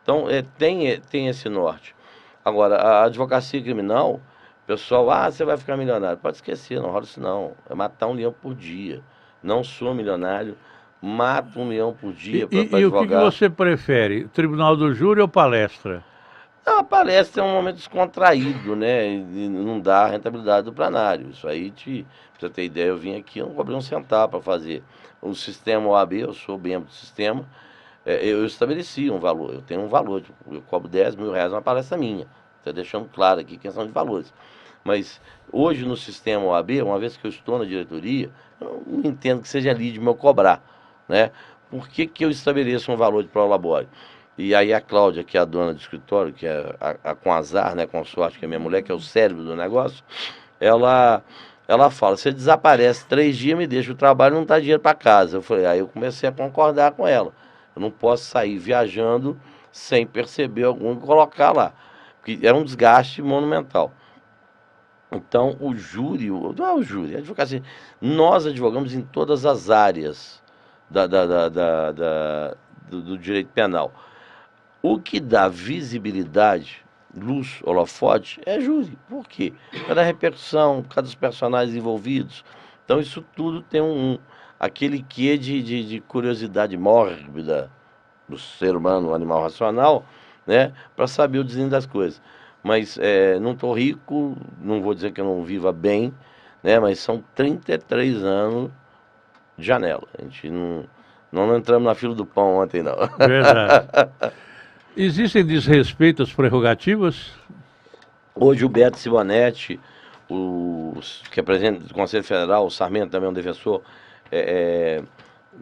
Então, tem esse norte. Agora, a advocacia criminal, o pessoal, você vai ficar milionário. Pode esquecer, não rola isso não. É matar 1 leão por dia. Não sou milionário, mato 1 leão por dia para E o que advogar. você prefere? Tribunal do Júri ou palestra? Não, a palestra é um momento descontraído, né? E não dá rentabilidade do planário. Isso aí, pra você ter ideia, eu vim aqui, eu não cobrei um centavo para fazer. O sistema OAB, eu sou membro do sistema, eu estabeleci um valor, eu tenho um valor, eu cobro 10 mil reais uma palestra minha. Estou deixando claro aqui questão de valores. Mas hoje no sistema OAB, uma vez que eu estou na diretoria, eu não entendo que seja lícito eu cobrar, né? Por que eu estabeleço um valor de prolabore? E aí a Cláudia, que é a dona do escritório, que é a com azar, né, com sorte, que é minha mulher, que é o cérebro do negócio, ela fala, você desaparece 3 dias, me deixa o trabalho, não dá dinheiro para casa. Eu falei, aí eu comecei a concordar com ela. Eu não posso sair viajando sem perceber algum e colocar lá. Porque era um desgaste monumental. Então, o júri, não é o júri, a advocacia, nós advogamos em todas as áreas do direito penal. O que dá visibilidade, luz, holofote, é júri. Por quê? Cada repercussão, cada dos personagens envolvidos. Então, isso tudo tem aquele quê de curiosidade mórbida do ser humano, o animal racional, né? Para saber o desígnio das coisas. Mas não estou rico, não vou dizer que eu não viva bem, né? Mas são 33 anos de janela. A gente não entramos na fila do pão ontem, não. Verdade. Existem desrespeito às prerrogativas? Hoje o Beto Simonetti, que é presidente do Conselho Federal, o Sarmento também é um defensor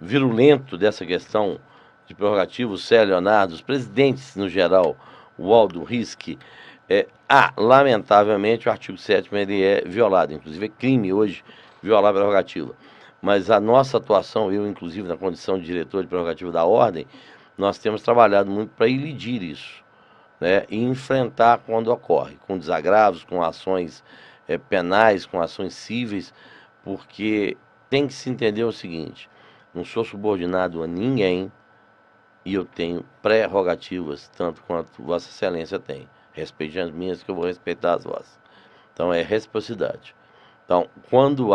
virulento dessa questão de prerrogativas, o Célio Leonardo, os presidentes no geral, o Aldo Risch, lamentavelmente o artigo 7º ele é violado, inclusive é crime hoje violar a prerrogativa. Mas a nossa atuação, eu inclusive na condição de diretor de prerrogativa da Ordem, nós temos trabalhado muito para elidir isso, né, e enfrentar quando ocorre, com desagravos, com ações penais, com ações cíveis, porque tem que se entender o seguinte, não sou subordinado a ninguém e eu tenho prerrogativas, tanto quanto Vossa Excelência tem. Respeite as minhas, que eu vou respeitar as vossas. Então, é reciprocidade. Então, quando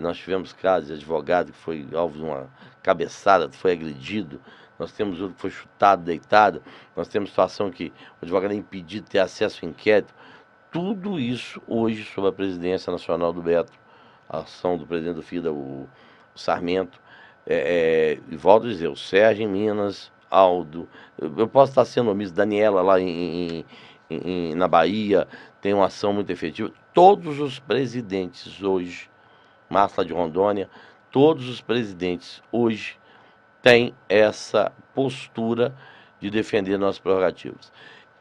nós tivemos casos de advogado que foi alvo de uma cabeçada, que foi agredido, nós temos outro que foi chutado, deitado, nós temos situação que o advogado é impedido de ter acesso ao inquérito. Tudo isso hoje, sob a presidência nacional do Beto, a ação do presidente do FIDA, o Sarmento, e volto a dizer, o Sérgio em Minas, Aldo, eu posso estar sendo omisso, Daniela lá na Bahia, tem uma ação muito efetiva. Todos os presidentes hoje, Márcia de Rondônia, todos os presidentes hoje têm essa postura de defender nossas prerrogativas.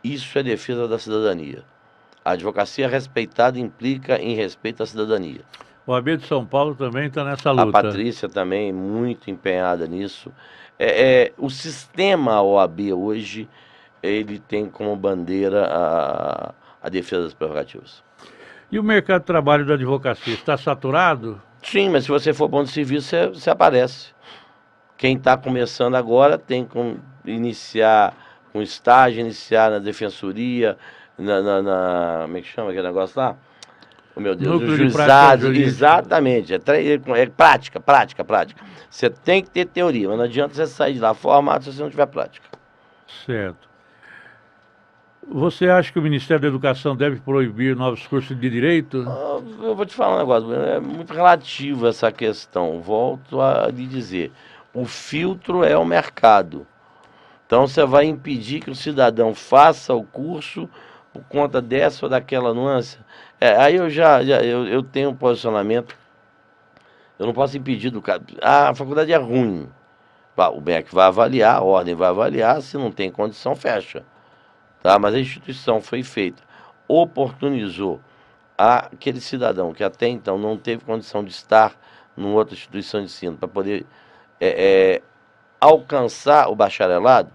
Isso é defesa da cidadania. A advocacia respeitada implica em respeito à cidadania. O AB de São Paulo também está nessa luta. A Patrícia também muito empenhada nisso. O sistema OAB hoje, ele tem como bandeira a defesa das prerrogativas. E o mercado de trabalho da advocacia está saturado? Sim, mas se você for bom de serviço, você aparece. Quem está começando agora tem que iniciar com estágio, iniciar na defensoria, como é que chama aquele negócio lá? Oh, meu Deus, o juizado, exatamente, prática. Você tem que ter teoria, mas não adianta você sair de lá formado se você não tiver prática. Certo. Você acha que o Ministério da Educação deve proibir novos cursos de direito? Eu vou te falar um negócio, é muito relativo essa questão, volto a lhe dizer, o filtro é o mercado. Então você vai impedir que o cidadão faça o curso por conta dessa ou daquela nuance. Aí eu tenho um posicionamento, Eu não posso impedir do cara. Ah, a faculdade é ruim. O MEC vai avaliar, a ordem vai avaliar, se não tem condição, fecha. Tá? Mas a instituição foi feita, oportunizou aquele cidadão que até então não teve condição de estar numa outra instituição de ensino para poder alcançar o bacharelado,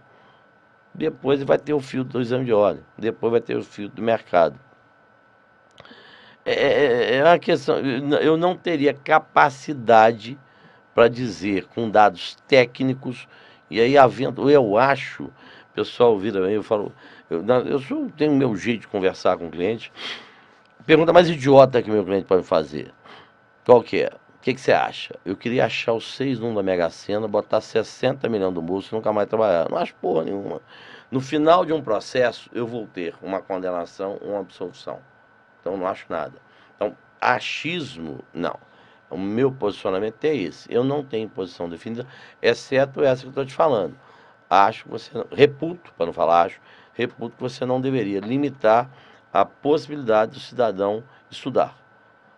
depois vai ter o filtro do exame de ordem, depois vai ter o filtro do mercado. É uma questão, eu não teria capacidade para dizer com dados técnicos, e aí eu acho, o pessoal vira bem, eu falo, tenho o meu jeito de conversar com o cliente, pergunta mais idiota que meu cliente pode fazer, qual que é? O que você acha? Eu queria achar os 6 números da Mega Sena, botar 60 milhões no bolso e nunca mais trabalhar. Não acho porra nenhuma. No final de um processo, eu vou ter uma condenação, uma absolvição. Então, não acho nada. Então, achismo, não. O meu posicionamento é esse. Eu não tenho posição definida, exceto essa que eu estou te falando. Acho que você, reputo, para não falar acho, reputo que você não deveria limitar a possibilidade do cidadão estudar.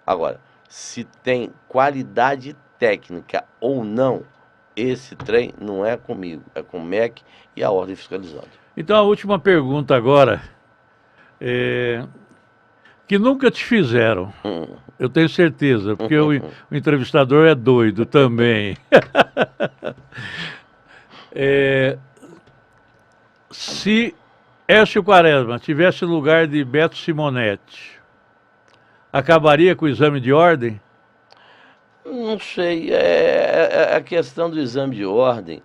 Agora, se tem qualidade técnica ou não, esse trem não é comigo, é com o MEC e a ordem fiscalizando. Então a última pergunta agora, que nunca te fizeram, eu tenho certeza, porque o entrevistador é doido também. Se Écio Quaresma tivesse lugar de Beto Simonetti, acabaria com o exame de ordem? Não sei, a questão do exame de ordem,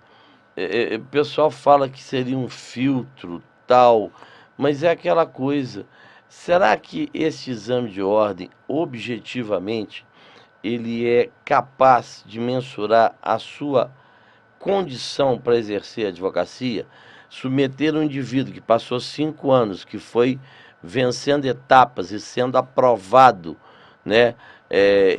o pessoal fala que seria um filtro, tal, mas é aquela coisa, será que esse exame de ordem, objetivamente, ele é capaz de mensurar a sua condição para exercer a advocacia? Submeter um indivíduo que passou 5 anos, que foi vencendo etapas e sendo aprovado, né,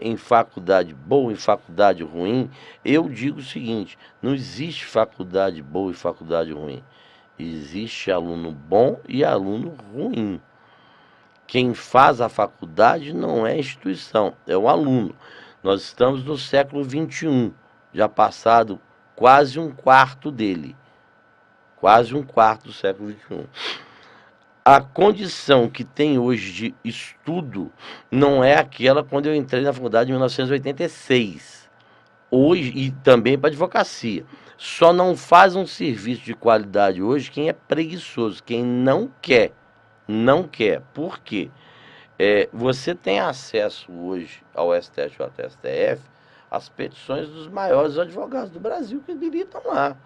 em faculdade boa, em faculdade ruim, eu digo o seguinte, não existe faculdade boa e faculdade ruim. Existe aluno bom e aluno ruim. Quem faz a faculdade não é a instituição, é o aluno. Nós estamos no século XXI, já passado quase um quarto dele. Quase um quarto do século XXI. A condição que tem hoje de estudo não é aquela quando eu entrei na faculdade em 1986. Hoje, e também para advocacia. Só não faz um serviço de qualidade hoje quem é preguiçoso, quem não quer. Não quer. Por quê? Você tem acesso hoje ao STJ e ao STF às petições dos maiores advogados do Brasil que militam lá.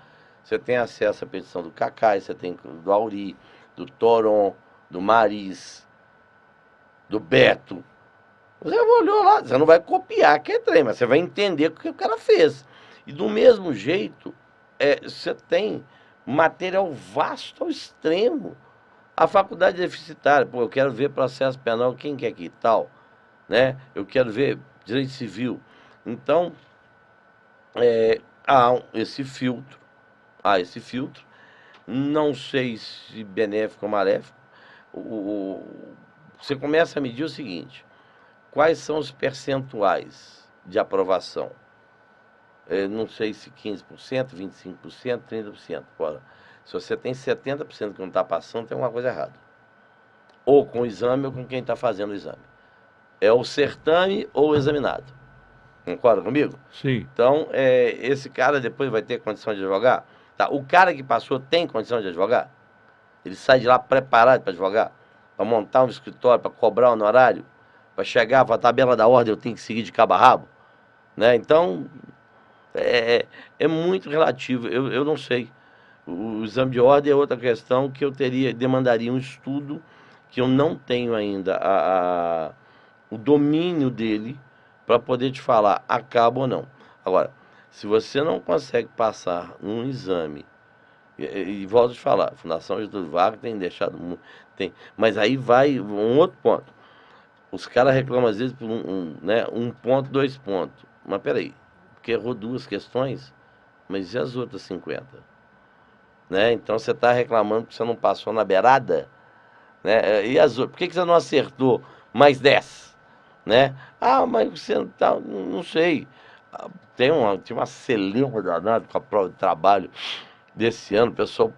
Você tem acesso à petição do Cacai, você tem do Auri, do Toron, do Maris, do Beto. Você olhou lá, você não vai copiar aquele trem, mas você vai entender o que o cara fez. E do mesmo jeito, você tem material vasto ao extremo. A faculdade deficitária, pô, eu quero ver processo penal, quem quer que tal, né? Eu quero ver direito civil. Então, há esse filtro. Não sei se benéfico ou maléfico. Você começa a medir o seguinte: quais são os percentuais de aprovação? Não sei se 15%, 25%, 30%. Ora, se você tem 70% que não está passando, tem uma coisa errada. Ou com o exame ou com quem está fazendo o exame. É o certame ou o examinado. Concorda comigo? Sim. Então, esse cara depois vai ter condição de advogar? Tá, o cara que passou tem condição de advogar? Ele sai de lá preparado para advogar? Para montar um escritório, para cobrar um honorário? Para chegar, para a tabela da ordem eu tenho que seguir de cabo a rabo? Né? Então, é muito relativo. Eu não sei. O exame de ordem é outra questão que eu demandaria um estudo que eu não tenho ainda o domínio dele para poder te falar, acaba ou não. Agora, se você não consegue passar num exame, e volto a te falar, a Fundação Getúlio Vargas tem deixado... mas aí vai um outro ponto. Os caras reclamam às vezes por um ponto, 2 pontos. Mas peraí, porque errou 2 questões, mas e as outras 50? Né? Então você está reclamando que você não passou na beirada? Né? E as outras? Por que você não acertou mais 10? Né? Ah, mas você não sei. Tinha uma celeuma danada com a prova de trabalho desse ano, o pessoal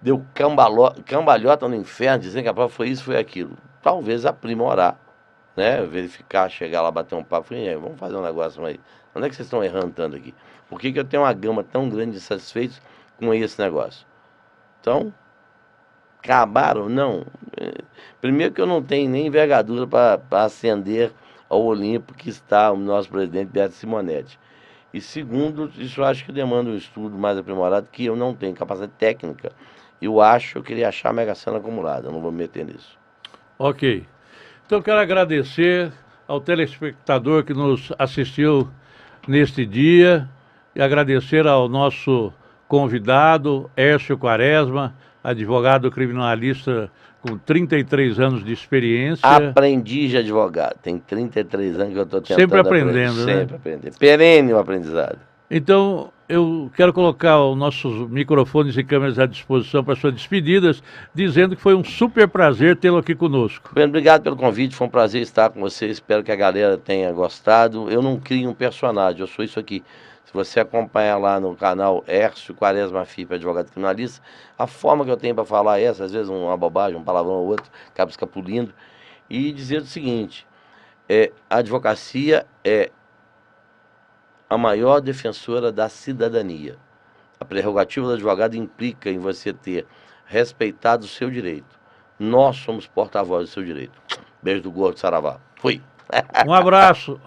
deu cambalhota no inferno, dizendo que a prova foi isso, foi aquilo. Talvez aprimorar, né? Verificar, chegar lá, bater um papo. Falei, vamos fazer um negócio aí. Onde é que vocês estão errando tanto aqui? Por que eu tenho uma gama tão grande de insatisfeitos com esse negócio? Então, acabaram? Não. Primeiro que eu não tenho nem envergadura para ascender ao Olimpo que está o nosso presidente Beto Simonetti. E segundo, isso eu acho que demanda um estudo mais aprimorado, que eu não tenho capacidade técnica. Eu queria achar a Mega Sena acumulada, eu não vou me meter nisso. Ok. Então, quero agradecer ao telespectador que nos assistiu neste dia e agradecer ao nosso convidado, Hércio Quaresma, advogado criminalista com 33 anos de experiência. Aprendiz de advogado, tem 33 anos que eu estou tentando Sempre aprendendo, né? Sempre aprender. Perene o aprendizado. Então, eu quero colocar os nossos microfones e câmeras à disposição para suas despedidas, dizendo que foi um super prazer tê-lo aqui conosco. Bem, obrigado pelo convite, foi um prazer estar com você, espero que a galera tenha gostado. Eu não crio um personagem, eu sou isso aqui. Se você acompanhar lá no canal Hércio Quaresma Filho, advogado criminalista, a forma que eu tenho para falar é essa, às vezes uma bobagem, um palavrão ou outro, acaba escapulindo, e dizer o seguinte, a advocacia é a maior defensora da cidadania. A prerrogativa do advogado implica em você ter respeitado o seu direito. Nós somos porta-voz do seu direito. Beijo do gordo, saravá. Fui. Um abraço.